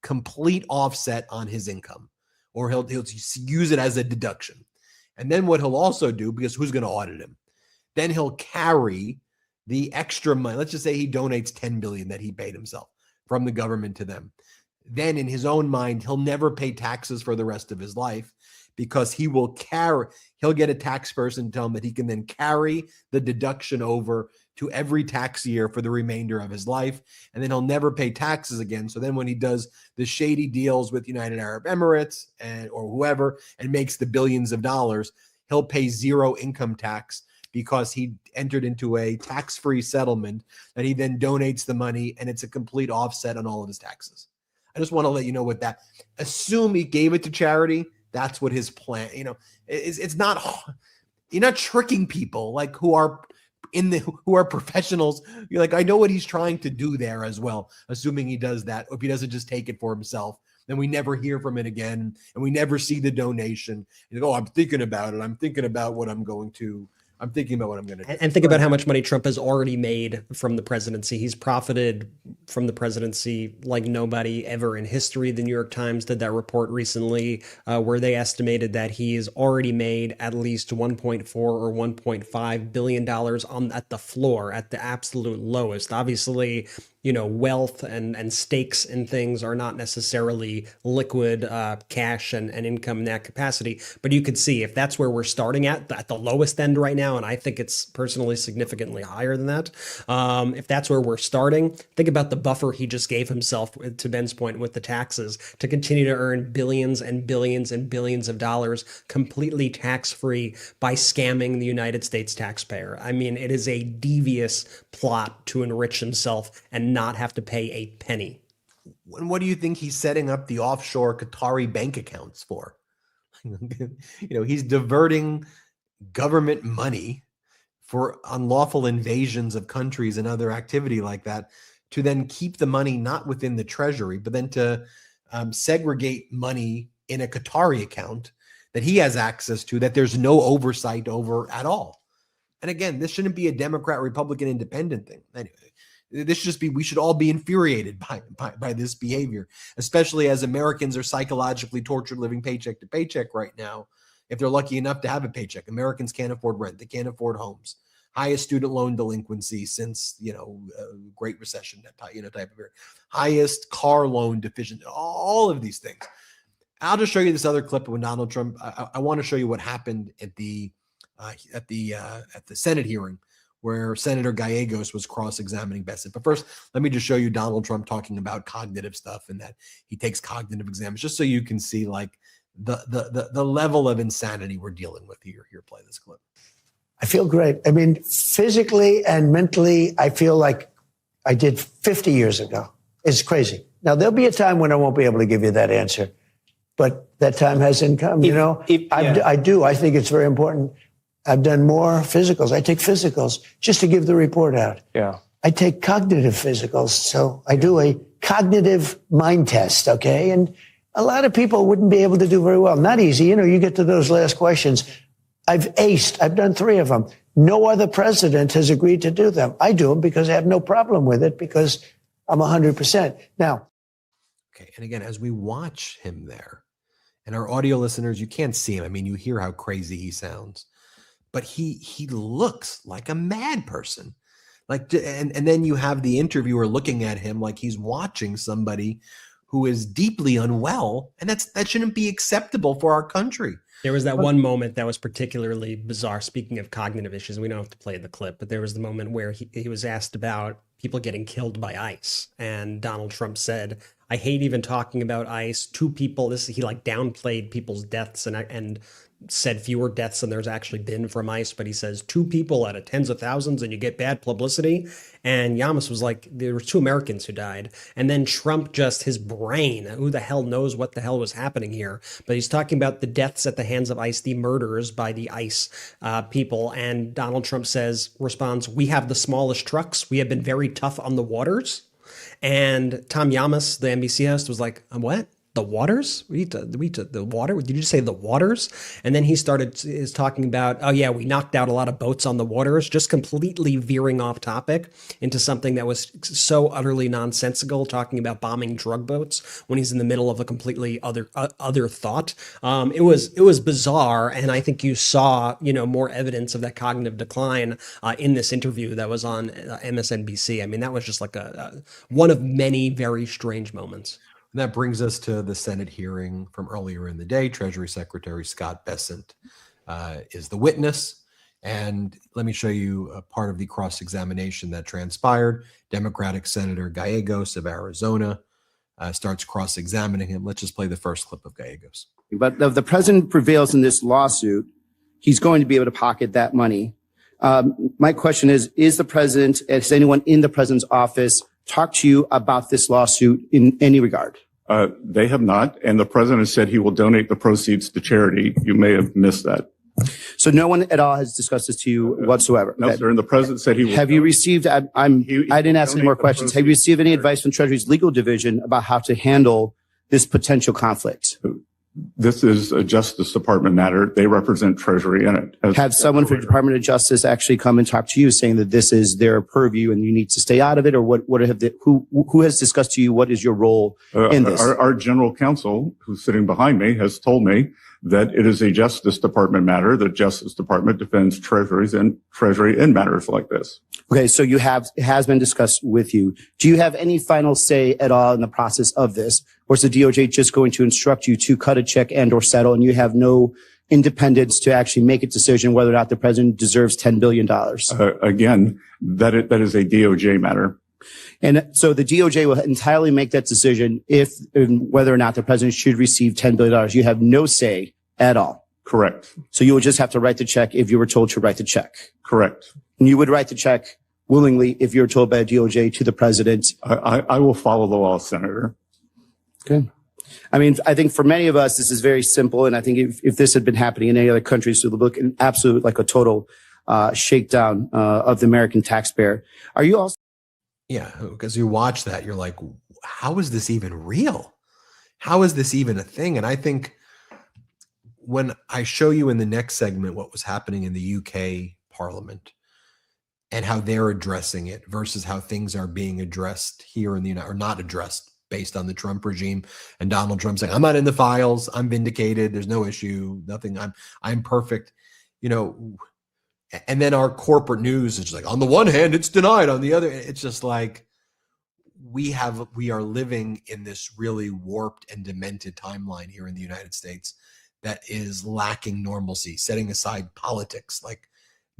complete offset on his income, or he'll use it as a deduction. And then what he'll also do, because who's going to audit him? Then he'll carry the extra money. Let's just say he donates $10 billion that he paid himself from the government to them. Then in his own mind, he'll never pay taxes for the rest of his life because he'll get a tax person to tell him that he can then carry the deduction over to every tax year for the remainder of his life. And then he'll never pay taxes again. So then when he does the shady deals with United Arab Emirates or whoever and makes the billions of dollars, he'll pay zero income tax because he entered into a tax-free settlement that he then donates the money, and it's a complete offset on all of his taxes. I just want to let you know what that, assume he gave it to charity. That's what his plan, it's not, you're not tricking people like who are professionals. You're like, I know what he's trying to do there as well, assuming he does that. Or if he doesn't just take it for himself, then we never hear from it again. And we never see the donation. You go, I'm thinking about it. I'm thinking about what I'm going to do. And think about how much money Trump has already made from the presidency. He's profited from the presidency like nobody ever in history. The New York Times did that report recently where they estimated that he has already made at least $1.4 or $1.5 billion at the floor, at the absolute lowest. Obviously, wealth and stakes in things are not necessarily liquid cash and income in that capacity. But you could see if that's where we're starting at the lowest end right now, and I think it's personally significantly higher than that. If that's where we're starting, think about the buffer he just gave himself, to Ben's point, with the taxes to continue to earn billions and billions and billions of dollars completely tax-free by scamming the United States taxpayer. I mean, it is a devious plot to enrich himself and not have to pay a penny. And what do you think he's setting up the offshore Qatari bank accounts for? He's diverting government money for unlawful invasions of countries and other activity like that to then keep the money not within the Treasury, but then to segregate money in a Qatari account that he has access to, that there's no oversight over at all. And again, this shouldn't be a Democrat, Republican, independent thing. Anyway, this should just be, we should all be infuriated by this behavior, especially as Americans are psychologically tortured living paycheck to paycheck right now. If they're lucky enough to have a paycheck, Americans can't afford rent. They can't afford homes. Highest student loan delinquency since, Great Recession, type of area. Highest car loan deficiency, all of these things. I'll just show you this other clip when Donald Trump, I want to show you what happened at the Senate hearing where Senator Gallegos was cross-examining Bessent. But first, let me just show you Donald Trump talking about cognitive stuff and that he takes cognitive exams, just so you can see the level of insanity we're dealing with here. Here, play this clip. I feel great. I mean, physically and mentally, I feel like I did 50 years ago. It's crazy. Now, there'll be a time when I won't be able to give you that answer, but that time hasn't come. I do. I think it's very important. I've done more physicals. I take physicals just to give the report out. Yeah. I take cognitive physicals. So I do a cognitive mind test, okay? And a lot of people wouldn't be able to do very well. Not easy. You get to those last questions. I've aced. I've done 3 of them. No other president has agreed to do them. I do them because I have no problem with it because I'm 100%. Now. Okay. And again, as we watch him there, and our audio listeners, you can't see him. I mean, you hear how crazy he sounds, but he looks like a mad person. Like, and then you have the interviewer looking at him like he's watching somebody who is deeply unwell, and that shouldn't be acceptable for our country. There was that one moment that was particularly bizarre. Speaking of cognitive issues, we don't have to play the clip, but there was the moment where he was asked about people getting killed by ICE, and Donald Trump said, "I hate even talking about ICE. Two people." He like downplayed people's deaths and said fewer deaths than there's actually been from ICE, but he says 2 people out of tens of thousands and you get bad publicity. And Yamas was like, there were 2 Americans who died. And then Trump, just his brain, who the hell knows what the hell was happening here, but he's talking about the deaths at the hands of ICE, the murders by the ICE people. And Donald Trump responds, "We have the smallest trucks. We have been very tough on the waters." And Tom Yamas, the NBC host, was like, "What? The waters? The water? Did you just say the waters?" And then he is talking about, "Oh yeah, we knocked out a lot of boats on the waters," just completely veering off topic into something that was so utterly nonsensical, talking about bombing drug boats when he's in the middle of a completely other thought. It was bizarre, and I think you saw more evidence of that cognitive decline in this interview that was on MSNBC. I mean, that was just like one of many very strange moments. And that brings us to the Senate hearing from earlier in the day. Treasury Secretary Scott Bessent is the witness. And let me show you a part of the cross-examination that transpired. Democratic Senator Gallegos of Arizona starts cross-examining him. Let's just play the first clip of Gallegos. But if the president prevails in this lawsuit, he's going to be able to pocket that money. My question is the president, has anyone in the president's office talked to you about this lawsuit in any regard? They have not, and the president said he will donate the proceeds to charity. You may have missed that. So no one at all has discussed this to you whatsoever? No, sir, and the president said he will. Have you received, I didn't ask any more questions. Have you received any advice from Treasury's legal division about how to handle this potential conflict? This is a Justice Department matter. They represent Treasury in it. Have someone from the Department of Justice actually come and talk to you saying that this is their purview and you need to stay out of it? Or who has discussed to you what is your role in this? Our general counsel, who's sitting behind me, has told me that it is a Justice Department matter. The Justice Department defends Treasury in matters like this. Okay, so it has been discussed with you. Do you have any final say at all in the process of this? Or is the DOJ just going to instruct you to cut a check and or settle, and you have no independence to actually make a decision whether or not the president deserves $10 billion? Again, that is a DOJ matter. And so the DOJ will entirely make that decision whether or not the president should receive $10 billion. You have no say at all. Correct. So you would just have to write the check if you were told to write the check. Correct. And you would write the check willingly if you're told by the DOJ to the president. I will follow the law, Senator. Okay. I mean, I think for many of us, this is very simple. And I think if this had been happening in any other countries, it would look an absolute, like a total shakedown of the American taxpayer. Are you also? Yeah, because you watch that, you're like, how is this even real? How is this even a thing? And I think when I show you in the next segment what was happening in the UK Parliament and how they're addressing it versus how things are being addressed here in the United, or not addressed based on the Trump regime, and Donald Trump saying, "I'm not in the files, I'm vindicated, there's no issue, nothing, I'm perfect," and then our corporate news is just like, on the one hand, it's denied, on the other, it's just like we are living in this really warped and demented timeline here in the United States that is lacking normalcy, setting aside politics, like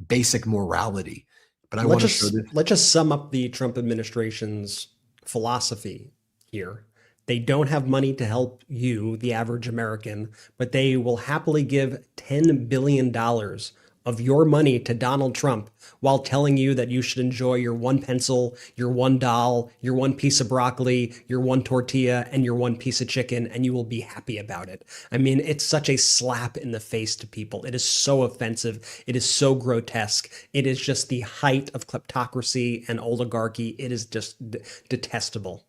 basic morality. But let's just sum up the Trump administration's philosophy here. They don't have money to help you, the average American, but they will happily give $10 billion of your money to Donald Trump while telling you that you should enjoy your one pencil, your one doll, your one piece of broccoli, your one tortilla, and your one piece of chicken, and you will be happy about it. I mean, it's such a slap in the face to people. It is so offensive. It is so grotesque. It is just the height of kleptocracy and oligarchy. It is just detestable.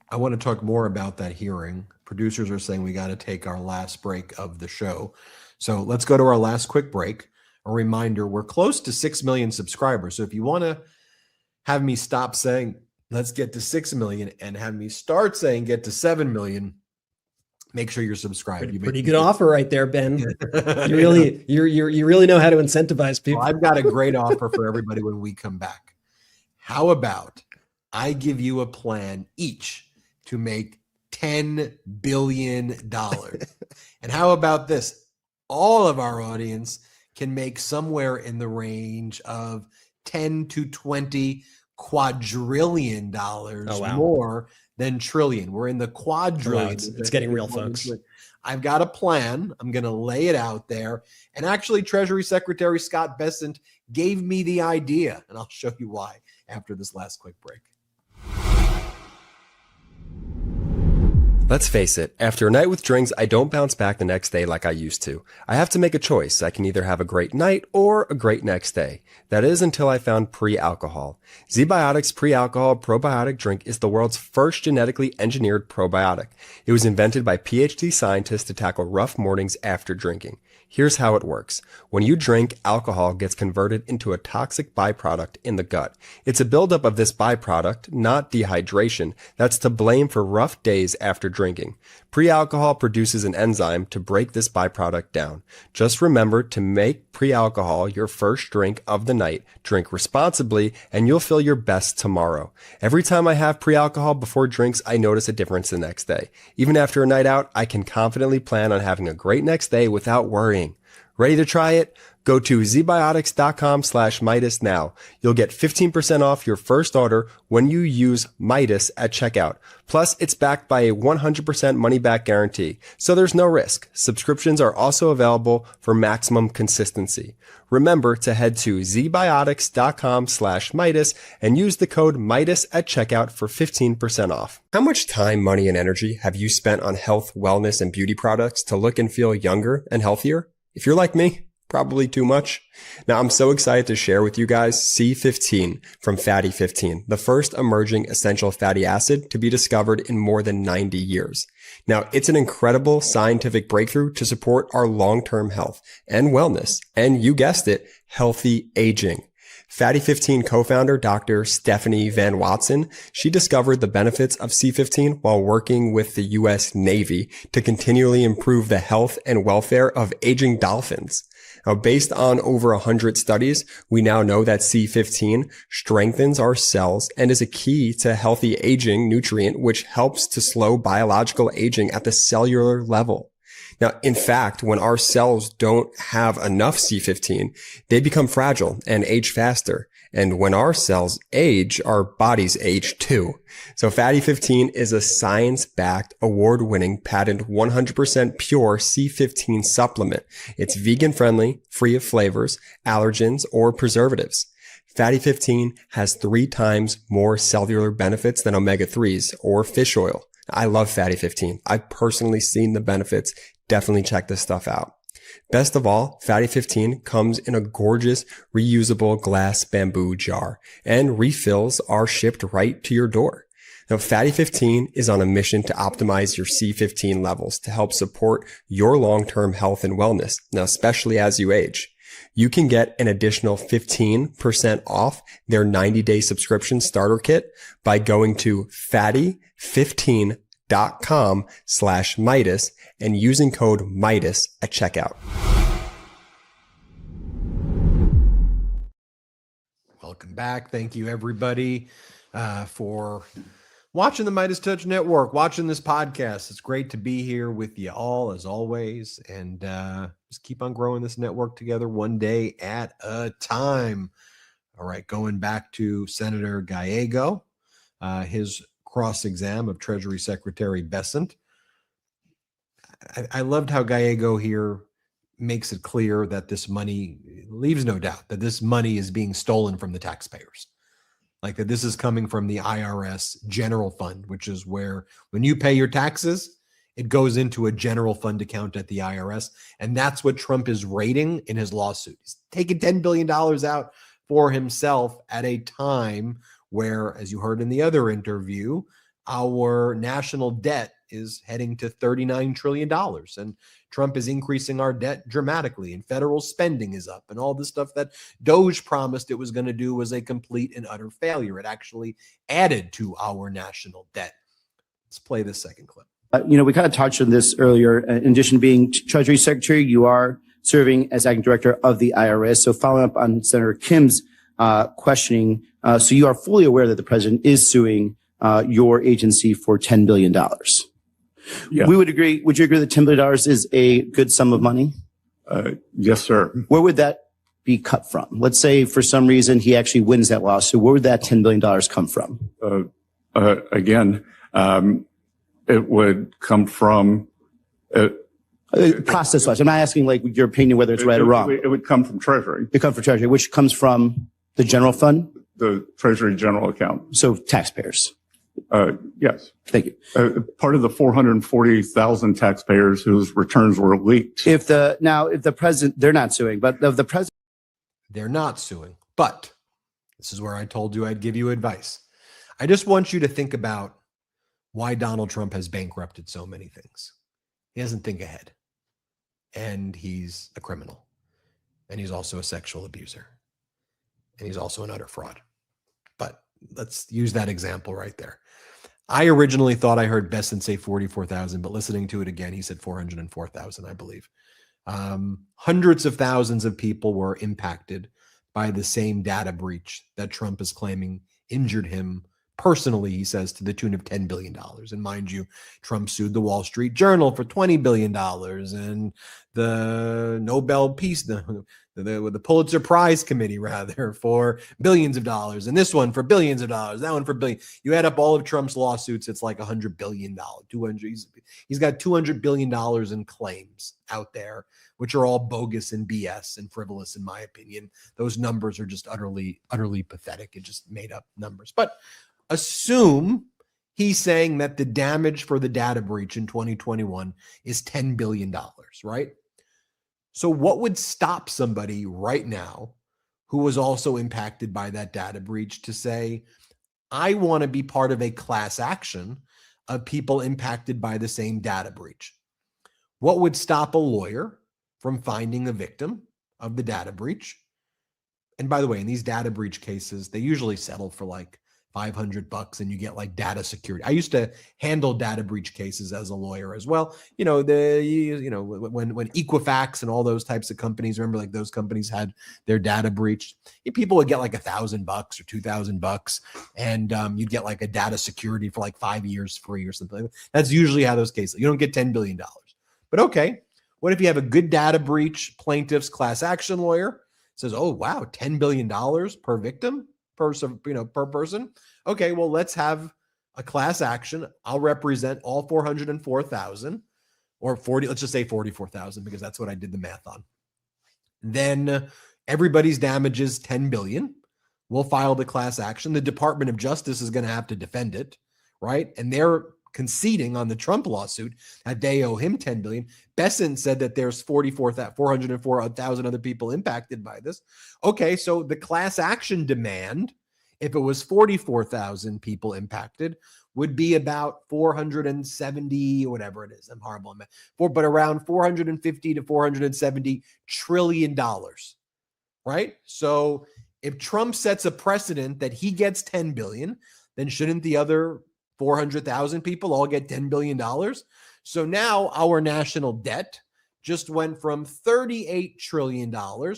I want to talk more about that hearing. Producers are saying we got to take our last break of the show. So let's go to our last quick break. a reminder, we're close to 6 million subscribers. So if you want to have me stop saying, let's get to 6 million and have me start saying get to 7 million, make sure you're subscribed. Pretty good offer right there, Ben. You really know how to incentivize people. Well, I've got a great offer for everybody when we come back. How about I give you a plan each to make $10 billion? And how about this? All of our audience can make somewhere in the range of 10 to 20 quadrillion dollars more than trillion. We're in the quadrillion. It's getting real, folks. I've got a plan. I'm going to lay it out there. And actually, Treasury Secretary Scott Bessent gave me the idea, and I'll show you why after this last quick break. Let's face it, after a night with drinks, I don't bounce back the next day like I used to. I have to make a choice. I can either have a great night or a great next day. That is until I found pre-alcohol. ZBiotics pre-alcohol probiotic drink is the world's first genetically engineered probiotic. It was invented by PhD scientists to tackle rough mornings after drinking. Here's how it works. When you drink, alcohol gets converted into a toxic byproduct in the gut. It's a buildup of this byproduct, not dehydration, that's to blame for rough days after drinking. Pre-alcohol produces an enzyme to break this byproduct down. Just remember to make pre-alcohol your first drink of the night. Drink responsibly, and you'll feel your best tomorrow. Every time I have pre-alcohol before drinks, I notice a difference the next day. Even after a night out, I can confidently plan on having a great next day without worrying. Ready to try it? Go to zbiotics.com/Meidas now. You'll get 15% off your first order when you use Meidas at checkout. Plus, it's backed by a 100% money-back guarantee, so there's no risk. Subscriptions are also available for maximum consistency. Remember to head to zbiotics.com/Meidas and use the code Meidas at checkout for 15% off. How much time, money, and energy have you spent on health, wellness, and beauty products to look and feel younger and healthier? If you're like me, probably too much. Now, I'm so excited to share with you guys C15 from Fatty 15, the first emerging essential fatty acid to be discovered in more than 90 years. Now, it's an incredible scientific breakthrough to support our long-term health and wellness, and you guessed it, healthy aging. Fatty 15 co-founder Dr. Stephanie Van Watson, she discovered the benefits of C15 while working with the U.S. Navy to continually improve the health and welfare of aging dolphins. Now, based on over 100 studies, we now know that C15 strengthens our cells and is a key to healthy aging nutrient, which helps to slow biological aging at the cellular level. Now, in fact, when our cells don't have enough C15, they become fragile and age faster. And when our cells age, our bodies age too. So Fatty 15 is a science-backed, award-winning, patent 100% pure C15 supplement. It's vegan-friendly, free of flavors, allergens, or preservatives. Fatty 15 has 3 times more cellular benefits than omega-3s or fish oil. I love Fatty 15. I've personally seen the benefits. Definitely check this stuff out. Best of all, Fatty 15 comes in a gorgeous reusable glass bamboo jar, and refills are shipped right to your door. Now, Fatty 15 is on a mission to optimize your C15 levels to help support your long-term health and wellness, now especially as you age. You can get an additional 15% off their 90-day subscription starter kit by going to fatty15.com/Meidas and using code Meidas at checkout. Welcome back. Thank you, everybody, for watching the MeidasTouch Network, watching this podcast. It's great to be here with you all, as always, and just keep on growing this network together one day at a time. All right, going back to Senator Gallego, his cross-exam of Treasury Secretary Bessent. I loved how Gallego here makes it clear that this money, leaves no doubt that this money is being stolen from the taxpayers. Like that this is coming from the IRS general fund, which is where when you pay your taxes, it goes into a general fund account at the IRS. And that's what Trump is raiding in his lawsuit. He's taking $10 billion out for himself at a time where, as you heard in the other interview, our national debt is heading to $39 trillion. And Trump is increasing our debt dramatically, and federal spending is up, and all the stuff that Doge promised it was going to do was a complete and utter failure. It actually added to our national debt. Let's play this second clip. We kind of touched on this earlier. In addition to being Treasury Secretary, you are serving as acting director of the IRS. So following up on Senator Kim's questioning, so you are fully aware that the president is suing your agency for $10 billion. Yeah. We would agree. Would you agree that $10 billion is a good sum of money? Yes, sir. Where would that be cut from? Let's say for some reason he actually wins that lawsuit. Where would that $10 billion come from? Again, it would come from process-wise. I'm not asking like your opinion whether it's right or wrong. It would come from Treasury. It comes from Treasury, which comes from the general fund? The Treasury general account. So taxpayers. Yes. Thank you. Part of the 440,000 taxpayers whose returns were leaked. If the president, they're not suing, but of the president. They're not suing. But this is where I told you I'd give you advice. I just want you to think about why Donald Trump has bankrupted so many things. He doesn't think ahead. And he's a criminal. And he's also a sexual abuser. And he's also an utter fraud. But let's use that example right there. I originally thought I heard Bessent say 44,000, but listening to it again, he said 404,000, I believe. Hundreds of thousands of people were impacted by the same data breach that Trump is claiming injured him personally, he says, to the tune of $10 billion. And mind you, Trump sued the Wall Street Journal for $20 billion and the Nobel Peace, the Pulitzer Prize Committee, rather, for billions of dollars. And this one for billions of dollars, that one for billion. You add up all of Trump's lawsuits, it's like $100 billion. He's got $200 billion in claims out there, which are all bogus and BS and frivolous, in my opinion. Those numbers are just utterly pathetic. It just made up numbers. But assume he's saying that the damage for the data breach in 2021 is $10 billion, right? So what would stop somebody right now who was also impacted by that data breach to say, I want to be part of a class action of people impacted by the same data breach? What would stop a lawyer from finding the victim of the data breach? And by the way, in these data breach cases, they usually settle for like $500 and you get like data security. I used to handle data breach cases as a lawyer as well. When Equifax and all those types of companies, remember, like those companies had their data breached, people would get like $1,000 or $2,000 and you'd get like a data security for like 5 years free or something. That's usually how those cases, you don't get $10 billion. But okay, what if you have a good data breach plaintiff's class action lawyer says, oh, wow, $10 billion per victim? Per person. Okay, well, let's have a class action. I'll represent all 404,000 or 40, let's just say 44,000 because that's what I did the math on. Then everybody's damages 10 billion. We'll file the class action. The Department of Justice is going to have to defend it, right? And they're conceding on the Trump lawsuit that they owe him 10 billion. Bessent said that there's 404,000 other people impacted by this. Okay, so the class action demand, if it was 44,000 people impacted, would be about 470 or whatever it is. I'm horrible at math. But around 450 to 470 trillion dollars, right? So if Trump sets a precedent that he gets 10 billion, then shouldn't the other 400,000 people all get $10 billion? So now our national debt just went from $38 trillion,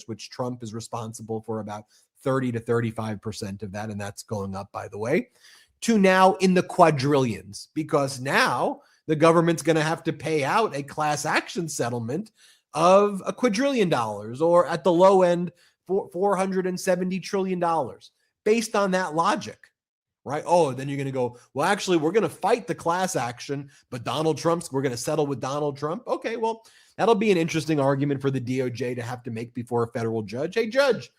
which Trump is responsible for about 30 to 35% of that, and that's going up, by the way, to now in the quadrillions, because now the government's going to have to pay out a class action settlement of $1 quadrillion, or at the low end, $470 trillion, based on that logic. Right? Oh, then you're going to go, well, actually, we're going to fight the class action, but we're going to settle with Donald Trump. Okay, well, that'll be an interesting argument for the DOJ to have to make before a federal judge. Hey, judge,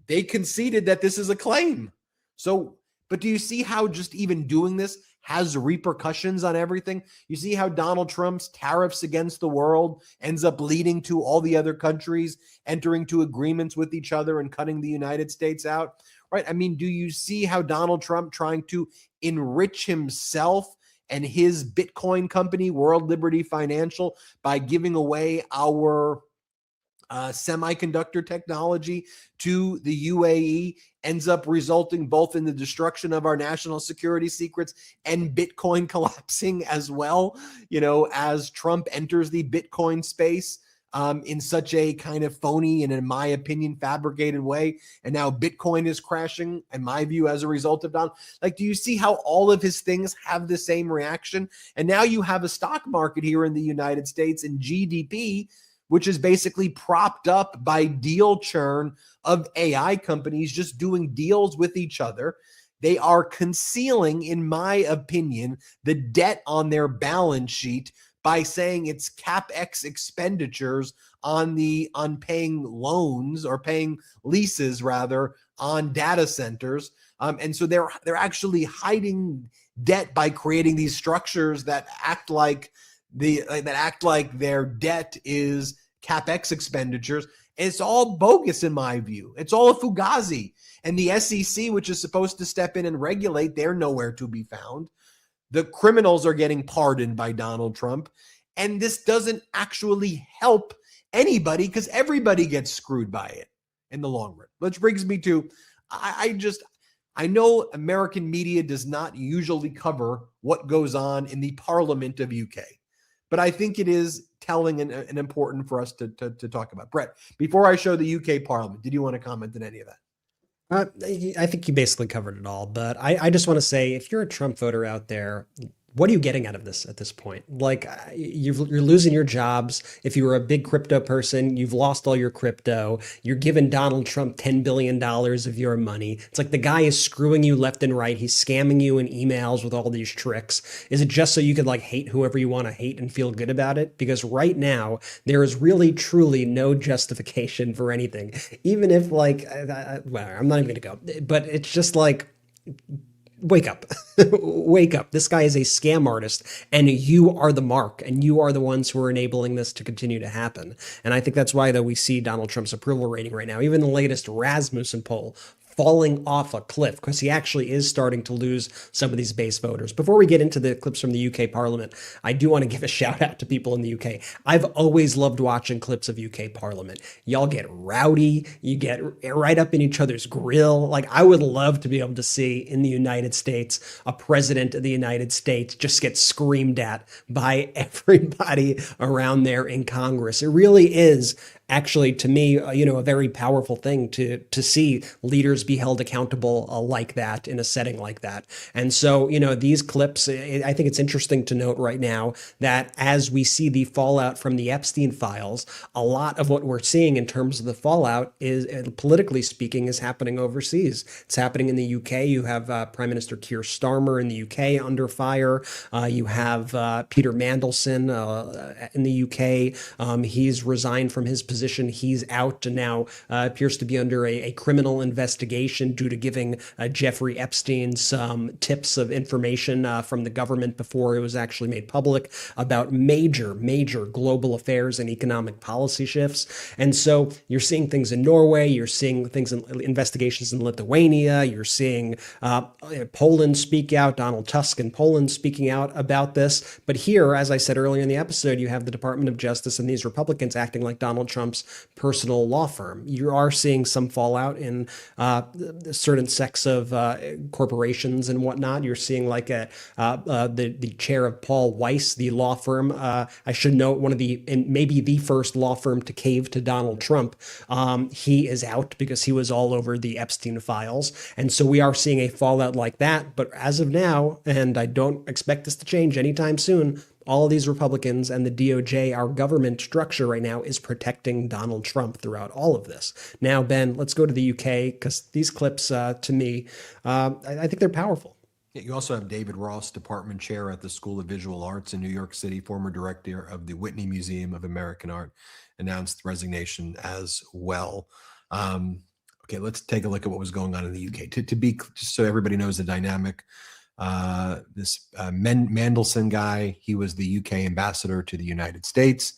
they conceded that this is a claim. So, but do you see how just even doing this has repercussions on everything? You see how Donald Trump's tariffs against the world ends up leading to all the other countries entering to agreements with each other and cutting the United States out? Right? I mean, do you see how Donald Trump trying to enrich himself and his Bitcoin company, World Liberty Financial, by giving away our semiconductor technology to the UAE, ends up resulting both in the destruction of our national security secrets and Bitcoin collapsing as well, as Trump enters the Bitcoin space in such a kind of phony and, in my opinion, fabricated way. And now Bitcoin is crashing, in my view, as a result of Donald. Like, do you see how all of his things have the same reaction? And now you have a stock market here in the United States and GDP, which is basically propped up by deal churn of AI companies just doing deals with each other. They are concealing, in my opinion, the debt on their balance sheet by saying it's CapEx expenditures on paying loans, or paying leases rather, on data centers. And so they're actually hiding debt by creating these structures that act like their debt is CapEx expenditures. And it's all bogus in my view. It's all a fugazi. And the SEC, which is supposed to step in and regulate, they're nowhere to be found. The criminals are getting pardoned by Donald Trump. And this doesn't actually help anybody, because everybody gets screwed by it in the long run. Which brings me to, I know American media does not usually cover what goes on in the Parliament of UK, but I think it is telling and important for us to talk about. Brett, before I show the UK Parliament, did you want to comment on any of that? I think you basically covered it all, but I just want to say, if you're a Trump voter out there, what are you getting out of this at this point? Like, you're losing your jobs. If you were a big crypto person, you've lost all your crypto. You're giving Donald Trump $10 billion of your money. It's like the guy is screwing you left and right. He's scamming you in emails with all these tricks. Is it just so you could hate whoever you want to hate and feel good about it? Because right now, there is really, truly no justification for anything. Even if well, I'm not even going to go, but it's just like, wake up. Wake up. This guy is a scam artist, and you are the mark, and you are the ones who are enabling this to continue to happen. And I think that's why, though, we see Donald Trump's approval rating right now, even the latest Rasmussen poll, falling off a cliff, because he actually is starting to lose some of these base voters. Before we get into the clips from the UK Parliament, I do want to give a shout out to people in the UK. I've always loved watching clips of UK Parliament. Y'all get rowdy. You get right up in each other's grill. Like, I would love to be able to see in the United States a president of the United States just get screamed at by everybody around there in Congress. It really is actually, to me, a very powerful thing to see leaders be held accountable like that in a setting like that. And so, these clips, I think it's interesting to note right now that as we see the fallout from the Epstein Files, a lot of what we're seeing in terms of the fallout is, politically speaking, is happening overseas. It's happening in the UK. You have Prime Minister Keir Starmer in the UK under fire. You have Peter Mandelson in the UK. He's resigned from his position. He's out and now appears to be under a criminal investigation due to giving Jeffrey Epstein some tips of information from the government before it was actually made public about major global affairs and economic policy shifts. And so you're seeing things in Norway, you're seeing things in investigations in Lithuania, you're seeing Poland speak out, Donald Tusk in Poland speaking out about this. But here, as I said earlier in the episode, you have the Department of Justice and these Republicans acting like Donald Trump's personal law firm. You are seeing some fallout in certain sects of corporations and whatnot. You're seeing like the chair of Paul Weiss, the law firm. I should note, one of maybe the first law firm to cave to Donald Trump. He is out because he was all over the Epstein Files. And so we are seeing a fallout like that. But as of now, and I don't expect this to change anytime soon, all of these Republicans and the DOJ, our government structure right now, is protecting Donald Trump throughout all of this. Now, Ben, let's go to the UK, because these clips, to me, I think they're powerful. Yeah, you also have David Ross, department chair at the School of Visual Arts in New York City, former director of the Whitney Museum of American Art, announced resignation as well. Okay, let's take a look at what was going on in the UK. Just so everybody knows the dynamic, this Mandelson guy, he was the UK ambassador to the United States.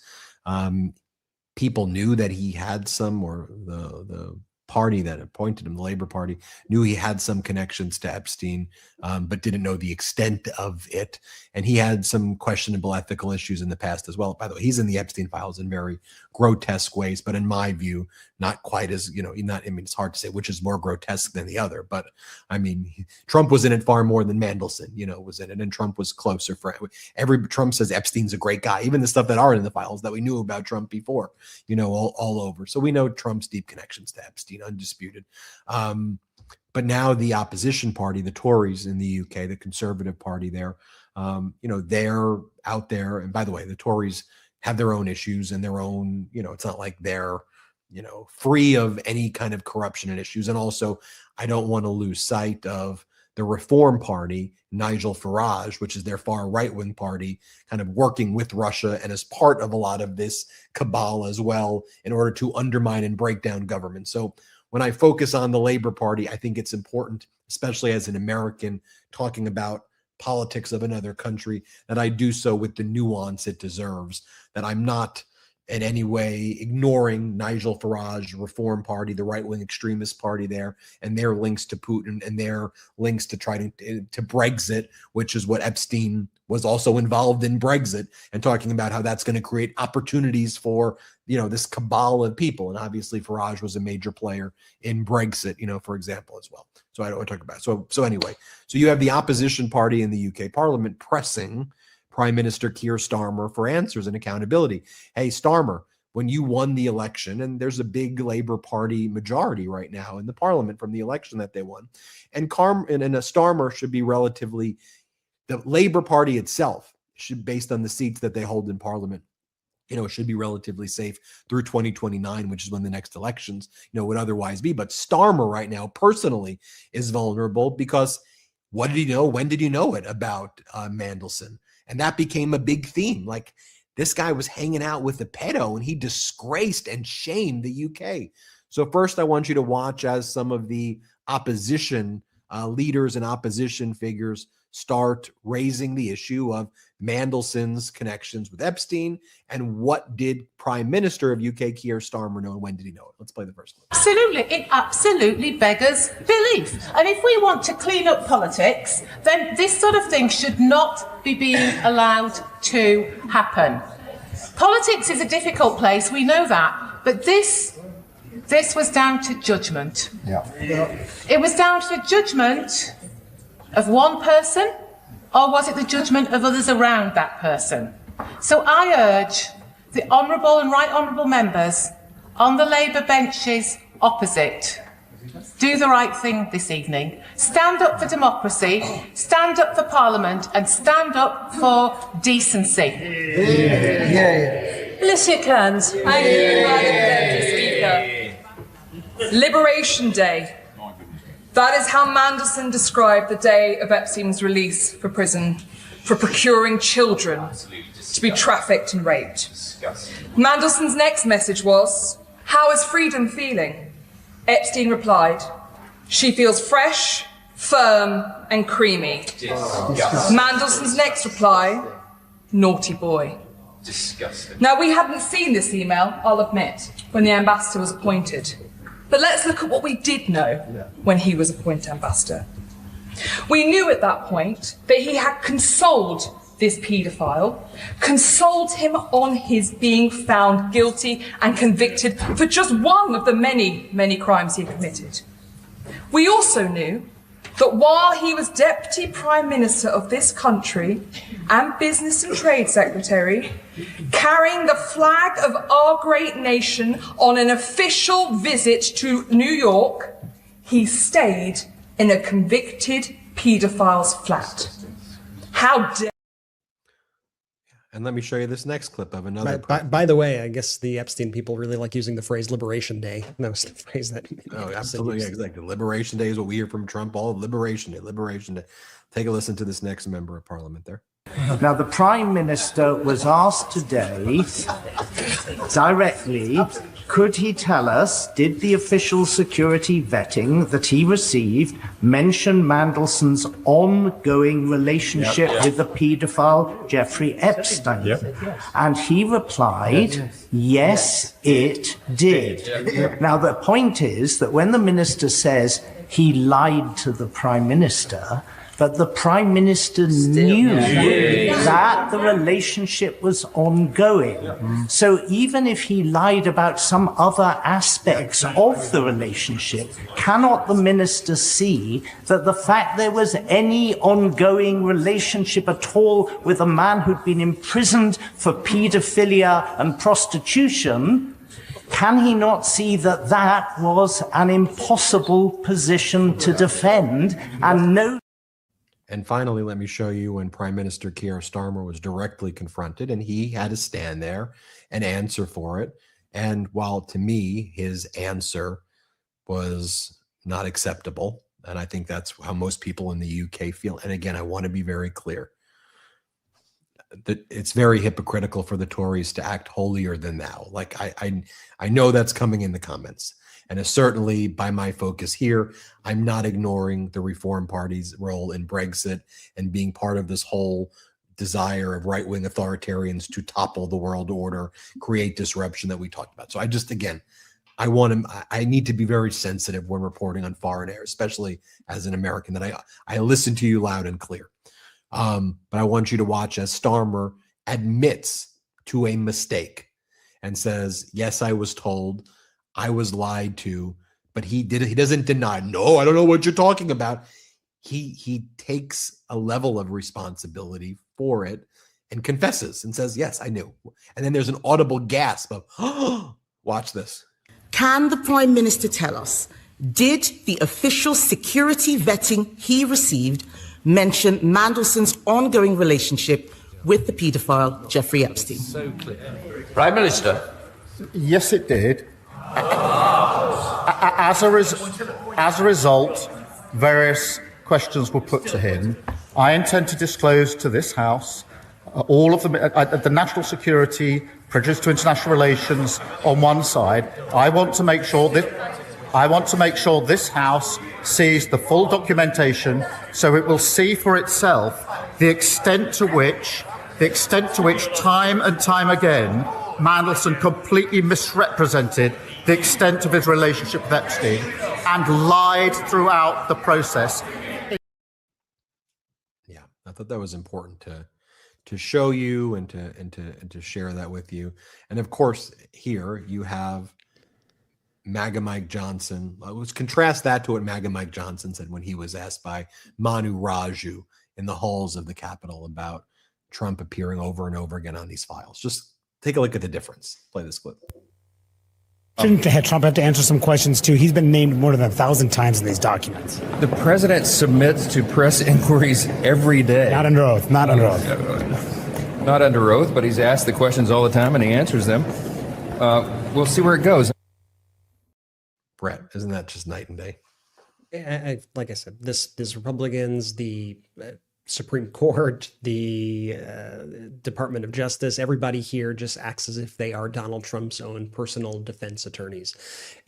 People knew that he had some, or the party that appointed him, the Labor Party, knew he had some connections to Epstein, but didn't know the extent of it. And he had some questionable ethical issues in the past as well. By the way, he's in the Epstein Files in very grotesque ways, but in my view, not quite as, it's hard to say which is more grotesque than the other. But I mean, Trump was in it far more than Mandelson, was in it. And Trump was closer for Trump says Epstein's a great guy, even the stuff that aren't in the files that we knew about Trump before, all over. So we know Trump's deep connections to Epstein, undisputed. But now the opposition party, the Tories in the UK, the Conservative Party there, they're out there. And by the way, the Tories have their own issues and their own, it's not like they're, free of any kind of corruption and issues. And also, I don't want to lose sight of the Reform Party, Nigel Farage, which is their far right-wing party, kind of working with Russia and as part of a lot of this cabal as well in order to undermine and break down government. So when I focus on the Labor Party, I think it's important, especially as an American talking about politics of another country, that I do so with the nuance it deserves, that I'm not in any way ignoring Nigel Farage, Reform Party, the right-wing extremist party there, and their links to Putin and their links to try to Brexit, which is what Epstein was also involved in Brexit, and talking about how that's going to create opportunities for, this cabal of people. And obviously Farage was a major player in Brexit, for example, as well. So I don't want to talk about it. So anyway, so you have the opposition party in the UK Parliament pressing Prime Minister Keir Starmer for answers and accountability. Hey, Starmer, when you won the election, and there's a big Labour Party majority right now in the Parliament from the election that they won, and a Starmer should be relatively, the Labour Party itself should, based on the seats that they hold in Parliament, it should be relatively safe through 2029, which is when the next elections, would otherwise be. But Starmer right now personally is vulnerable because what did he know? When did he know it about Mandelson? And that became a big theme. Like, this guy was hanging out with a pedo and he disgraced and shamed the UK. So first I want you to watch as some of the opposition leaders and opposition figures start raising the issue of Mandelson's connections with Epstein and what did Prime Minister of UK Keir Starmer know and when did he know it? Let's play the first one. Absolutely. It absolutely beggars belief. And if we want to clean up politics, then this sort of thing should not be being allowed to happen. Politics is a difficult place, we know that, but this was down to judgment. Yeah. It was down to the judgment of one person, or was it the judgment of others around that person? So I urge the honourable and right honourable members on the Labour benches opposite, do the right thing this evening. Stand up for democracy, stand up for Parliament, and stand up for decency. Let's shake hands. Thank you, Madam Deputy Speaker. Liberation Day. That is how Mandelson described the day of Epstein's release from prison for procuring children to be trafficked and raped. Mandelson's next message was, "How is freedom feeling?" Epstein replied, "She feels fresh, firm, and creamy." Mandelson's next reply, "Naughty boy." Disgusting. Now, we hadn't seen this email, I'll admit, when the ambassador was appointed. But let's look at what we did know when he was appointed ambassador. We knew at that point that he had consoled this paedophile, consoled him on his being found guilty and convicted for just one of the many, many crimes he committed. We also knew that while he was Deputy Prime Minister of this country and Business and Trade Secretary, carrying the flag of our great nation on an official visit to New York, he stayed in a convicted paedophile's flat. How dare... And let me show you this next clip of another. By the way, I guess the Epstein people really like using the phrase Liberation Day. That was the phrase that. Oh, absolutely. Yeah, exactly. Liberation Day is what we hear from Trump. All Liberation Day, Liberation Day. Take a listen to this next member of Parliament there. Now, the Prime Minister was asked today directly Could he tell us, did the official security vetting that he received mention Mandelson's ongoing relationship with the paedophile Jeffrey Epstein? And he replied, yes, it did. Now, the point is that when the minister says he lied to the prime minister, but the prime minister knew that the relationship was ongoing. So even if he lied about some other aspects of the relationship, cannot the minister see that the fact there was any ongoing relationship at all with a man who'd been imprisoned for paedophilia and prostitution, can he not see that that was an impossible position to defend and no? And finally, let me show you when Prime Minister Keir Starmer was directly confronted, and he had to stand there and answer for it. And while to me, his answer was not acceptable, and I think that's how most people in the UK feel. And again, I want to be very clear that it's very hypocritical for the Tories to act holier than thou. Like I know that's coming in the comments. And certainly by my focus here, I'm not ignoring the Reform Party's role in Brexit and being part of this whole desire of right-wing authoritarians to topple the world order, create disruption that we talked about. So I just, again, I need to be very sensitive when reporting on foreign air, especially as an American, that I listen to you loud and clear. But I want you to watch as Starmer admits to a mistake and says, yes, I was told, I was lied to, but he doesn't deny, no, I don't know what you're talking about. He takes a level of responsibility for it and confesses and says, yes, I knew. And then there's an audible gasp of, oh, watch this. Can the Prime Minister tell us, did the official security vetting he received mention Mandelson's ongoing relationship with the paedophile Jeffrey Epstein? So clear. Prime Minister. Yes, it did. As a result, various questions were put to him. I intend to disclose to this House all of the national security, prejudice to international relations on one side. I want to make sure this House sees the full documentation, so it will see for itself the extent to which time and time again Mandelson completely misrepresented the extent of his relationship with Epstein and lied throughout the process. Yeah, I thought that was important to show you and to share that with you. And of course, here you have MAGA Mike Johnson. Let's contrast that to what MAGA Mike Johnson said when he was asked by Manu Raju in the halls of the Capitol about Trump appearing over and over again on these files. Just take a look at the difference. Play this clip. Shouldn't Trump have to answer some questions too? He's been named more than 1,000 times in these documents. The president submits to press inquiries every day. Not under oath. Not under oath. Not under oath, but he's asked the questions all the time and he answers them. We'll see where it goes. Brett, isn't that just night and day? Like I said, this Republicans, the Supreme Court, the Department of Justice, everybody here just acts as if they are Donald Trump's own personal defense attorneys.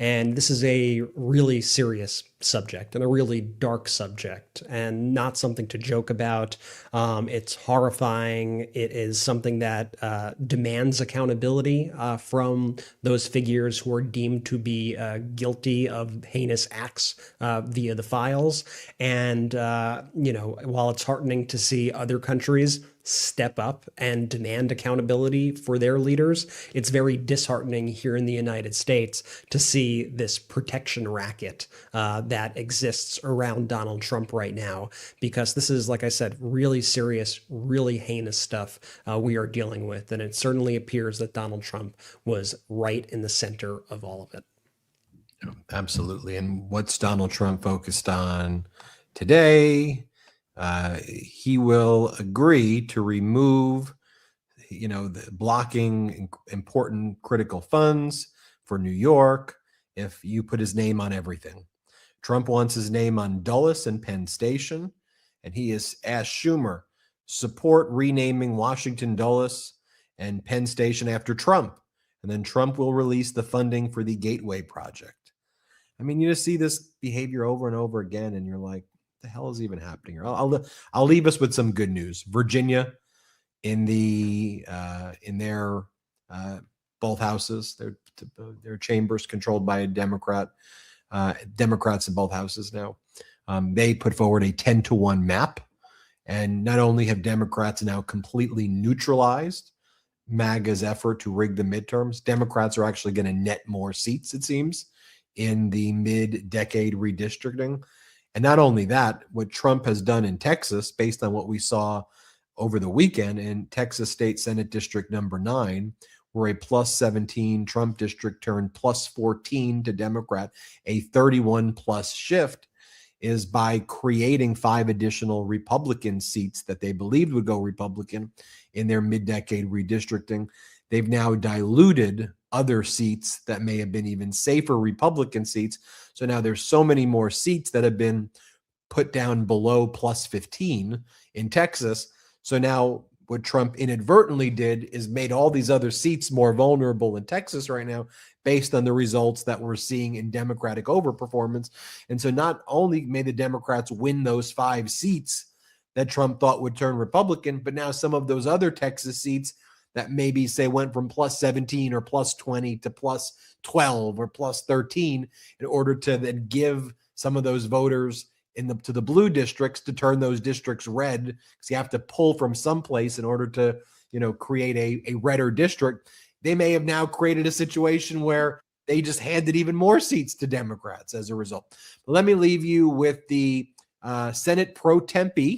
And this is a really serious subject and a really dark subject and not something to joke about. It's horrifying. It is something that demands accountability from those figures who are deemed to be guilty of heinous acts via the files. And, while it's heartening to see other countries step up and demand accountability for their leaders, it's very disheartening here in the United States to see this protection racket that exists around Donald Trump right now, because this is, like I said, really serious, really heinous stuff we are dealing with. And it certainly appears that Donald Trump was right in the center of all of it. Absolutely. And what's Donald Trump focused on today? He will agree to remove, the blocking important critical funds for New York if you put his name on everything. Trump wants his name on Dulles and Penn Station, and he has asked Schumer support renaming Washington Dulles and Penn Station after Trump, And then Trump will release the funding for the Gateway Project. I mean, you just see this behavior over and over again, and you're like, what the hell is even happening here? I'll leave us with some good news. Virginia, in their both houses, their chambers controlled by a Democrat, Democrats in both houses now. They put forward a 10-to-1 map, and not only have Democrats now completely neutralized MAGA's effort to rig the midterms, Democrats are actually going to net more seats, it seems, in the mid-decade redistricting. And not only that, what Trump has done in Texas, based on what we saw over the weekend in Texas State Senate District number 9, where a +17 Trump district turned +14 to Democrat, a 31+ shift, is by creating 5 additional Republican seats that they believed would go Republican in their mid-decade redistricting. They've now diluted other seats that may have been even safer Republican seats. So now there's so many more seats that have been put down below +15 in Texas. So now what Trump inadvertently did is made all these other seats more vulnerable in Texas right now based on the results that we're seeing in Democratic overperformance. And so not only may the Democrats win those 5 seats that Trump thought would turn Republican, but now some of those other Texas seats that maybe say went from +17 or +20 to +12 or +13 in order to then give some of those voters to the blue districts to turn those districts red, because you have to pull from someplace in order to, create a redder district. They may have now created a situation where they just handed even more seats to Democrats as a result. But let me leave you with the Senate pro tempore,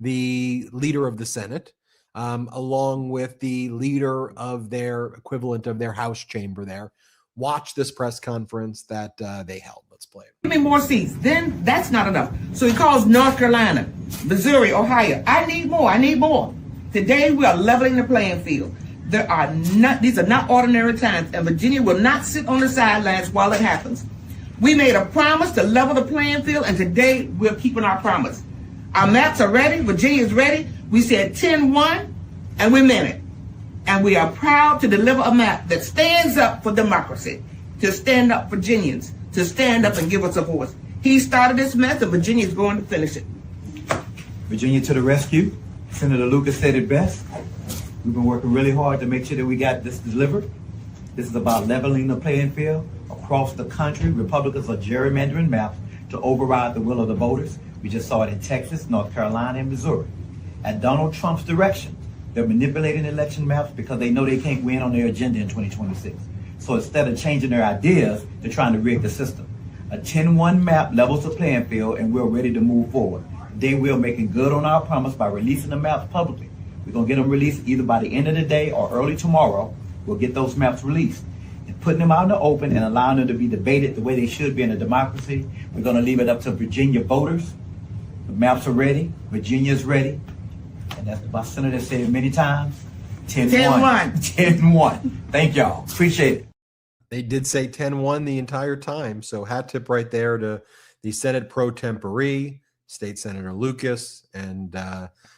the leader of the Senate, along with the leader of their equivalent of their House chamber there. Watch this press conference that they held. Let's play it. Give me more seats. Then that's not enough. So he calls North Carolina, Missouri, Ohio. I need more. I need more. Today we are leveling the playing field. These are not ordinary times, and Virginia will not sit on the sidelines while it happens. We made a promise to level the playing field, and today we're keeping our promise. Our maps are ready. Virginia is ready. We said 10-1, and we meant it. And we are proud to deliver a map that stands up for democracy, to stand up for Virginians, to stand up and give us a voice. He started this mess, and Virginia is going to finish it. Virginia to the rescue. Senator Lucas said it best. We've been working really hard to make sure that we got this delivered. This is about leveling the playing field across the country. Republicans are gerrymandering maps to override the will of the voters. We just saw it in Texas, North Carolina, and Missouri. At Donald Trump's direction, they're manipulating election maps because they know they can't win on their agenda in 2026. So instead of changing their ideas, they're trying to rig the system. A 10-1 map levels the playing field, and we're ready to move forward. Today, we're making good on our promise by releasing the maps publicly. We're going to get them released either by the end of the day or early tomorrow. We'll get those maps released. And putting them out in the open and allowing them to be debated the way they should be in a democracy, we're going to leave it up to Virginia voters. The maps are ready. Virginia's ready. And as my senator said many times, 10-1. 10-1. Thank y'all. Appreciate it. They did say 10-1 the entire time. So hat tip right there to the Senate pro tempore, State Senator Lucas, and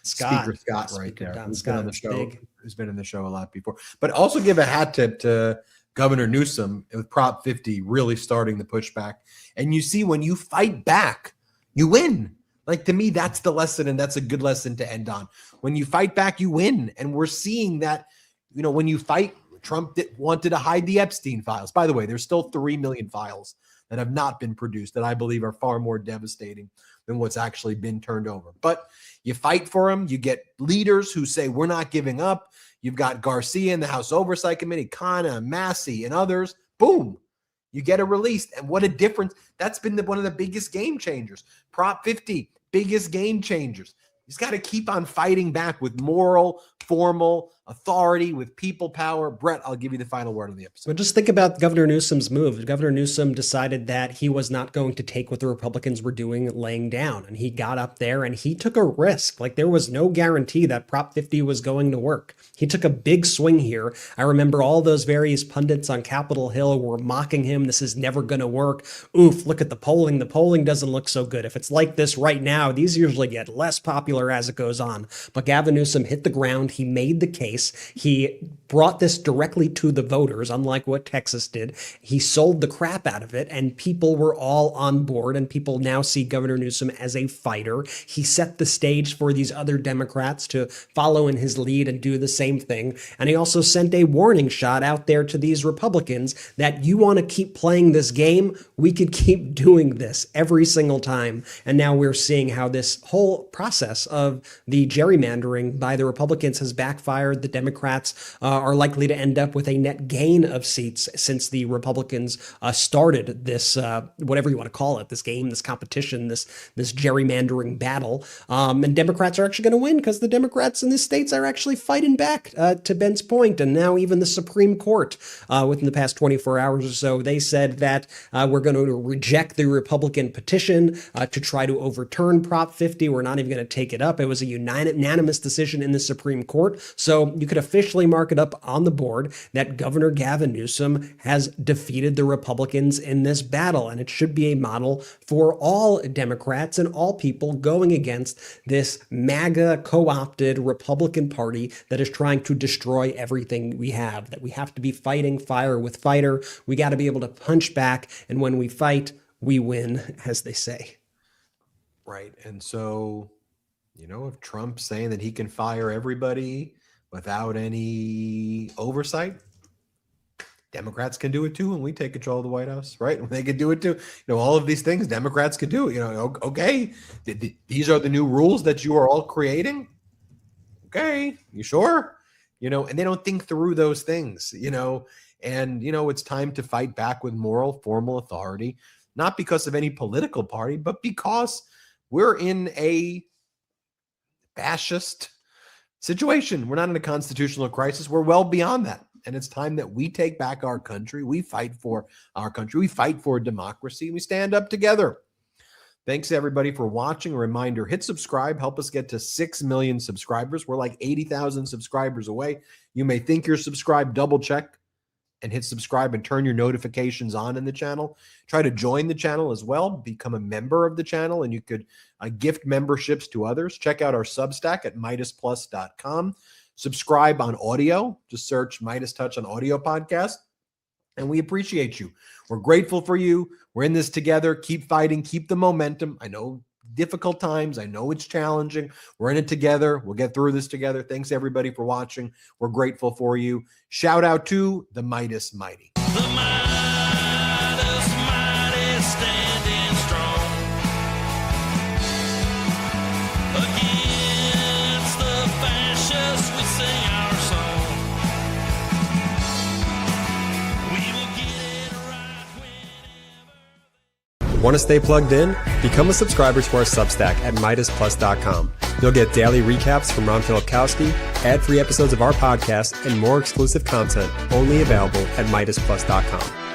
Speaker Scott right there, who's been on the show, who's been in the show a lot before. But also give a hat tip to Governor Newsom with Prop 50 really starting the pushback. And you see, when you fight back, you win. Like, to me, that's the lesson, and that's a good lesson to end on. When you fight back, you win. And we're seeing that, when you fight, Trump wanted to hide the Epstein files. By the way, there's still 3 million files that have not been produced that I believe are far more devastating than what's actually been turned over. But you fight for them. You get leaders who say, we're not giving up. You've got Garcia in the House Oversight Committee, Khanna, Massey, and others. Boom. You get it released. And what a difference. That's been one of the biggest game changers. Prop 50, biggest game changers. He's got to keep on fighting back with moral, formal authority, with people power. Brett, I'll give you the final word on the episode. But just think about Governor Newsom's move. Governor Newsom decided that he was not going to take what the Republicans were doing, laying down. And he got up there and he took a risk. Like, there was no guarantee that Prop 50 was going to work. He took a big swing here. I remember all those various pundits on Capitol Hill were mocking him. This is never going to work. Oof, look at the polling. The polling doesn't look so good. If it's like this right now, these usually get less popular as it goes on. But Gavin Newsom hit the ground. He made the case. case. He brought this directly to the voters, unlike what Texas did. He sold the crap out of it, and people were all on board, and people now see Governor Newsom as a fighter. He set the stage for these other Democrats to follow in his lead and do the same thing. And he also sent a warning shot out there to these Republicans that you want to keep playing this game, we could keep doing this every single time. And now we're seeing how this whole process of the gerrymandering by the Republicans has backfired. The Democrats are likely to end up with a net gain of seats since the Republicans started this, whatever you want to call it, this game, this competition, this gerrymandering battle. And Democrats are actually going to win because the Democrats in the states are actually fighting back, to Ben's point. And now even the Supreme Court, within the past 24 hours or so, they said that we're going to reject the Republican petition to try to overturn Prop 50. We're not even going to take it up. It was a unanimous decision in the Supreme Court. So you could officially mark it up on the board that Governor Gavin Newsom has defeated the Republicans in this battle. And it should be a model for all Democrats and all people going against this MAGA co-opted Republican Party that is trying to destroy everything we have, that we have to be fighting fire with fire. We got to be able to punch back. And when we fight, we win, as they say. Right. And so, if Trump's saying that he can fire everybody without any oversight, Democrats can do it too, and we take control of the White House, right? They could do it too. All of these things, Democrats could do. Okay, these are the new rules that you are all creating. Okay, you sure? And they don't think through those things, and, it's time to fight back with moral, formal authority, not because of any political party, but because we're in a fascist situation. We're not in a constitutional crisis. We're well beyond that. And it's time that we take back our country. We fight for our country. We fight for democracy. We stand up together. Thanks everybody for watching. A reminder, hit subscribe. Help us get to 6 million subscribers. We're like 80,000 subscribers away. You may think you're subscribed. Double check and hit subscribe and turn your notifications on in the channel. Try to join the channel as well. Become a member of the channel, and you could gift memberships to others. Check out our Substack at MeidasPlus.com. Subscribe on audio. Just search MeidasTouch on audio podcast. And we appreciate you. We're grateful for you. We're in this together. Keep fighting. Keep the momentum. I know difficult times. I know it's challenging. We're in it together. We'll get through this together. Thanks everybody for watching. We're grateful for you. Shout out to the Meidas Mighty. The Meidas Mighty standing strong against the fascists. We sing our song. We will get it right whenever. Want to stay plugged in? Become a subscriber to our Substack at MeidasPlus.com. You'll get daily recaps from Ron Filipkowski, ad-free episodes of our podcast, and more exclusive content only available at MeidasPlus.com.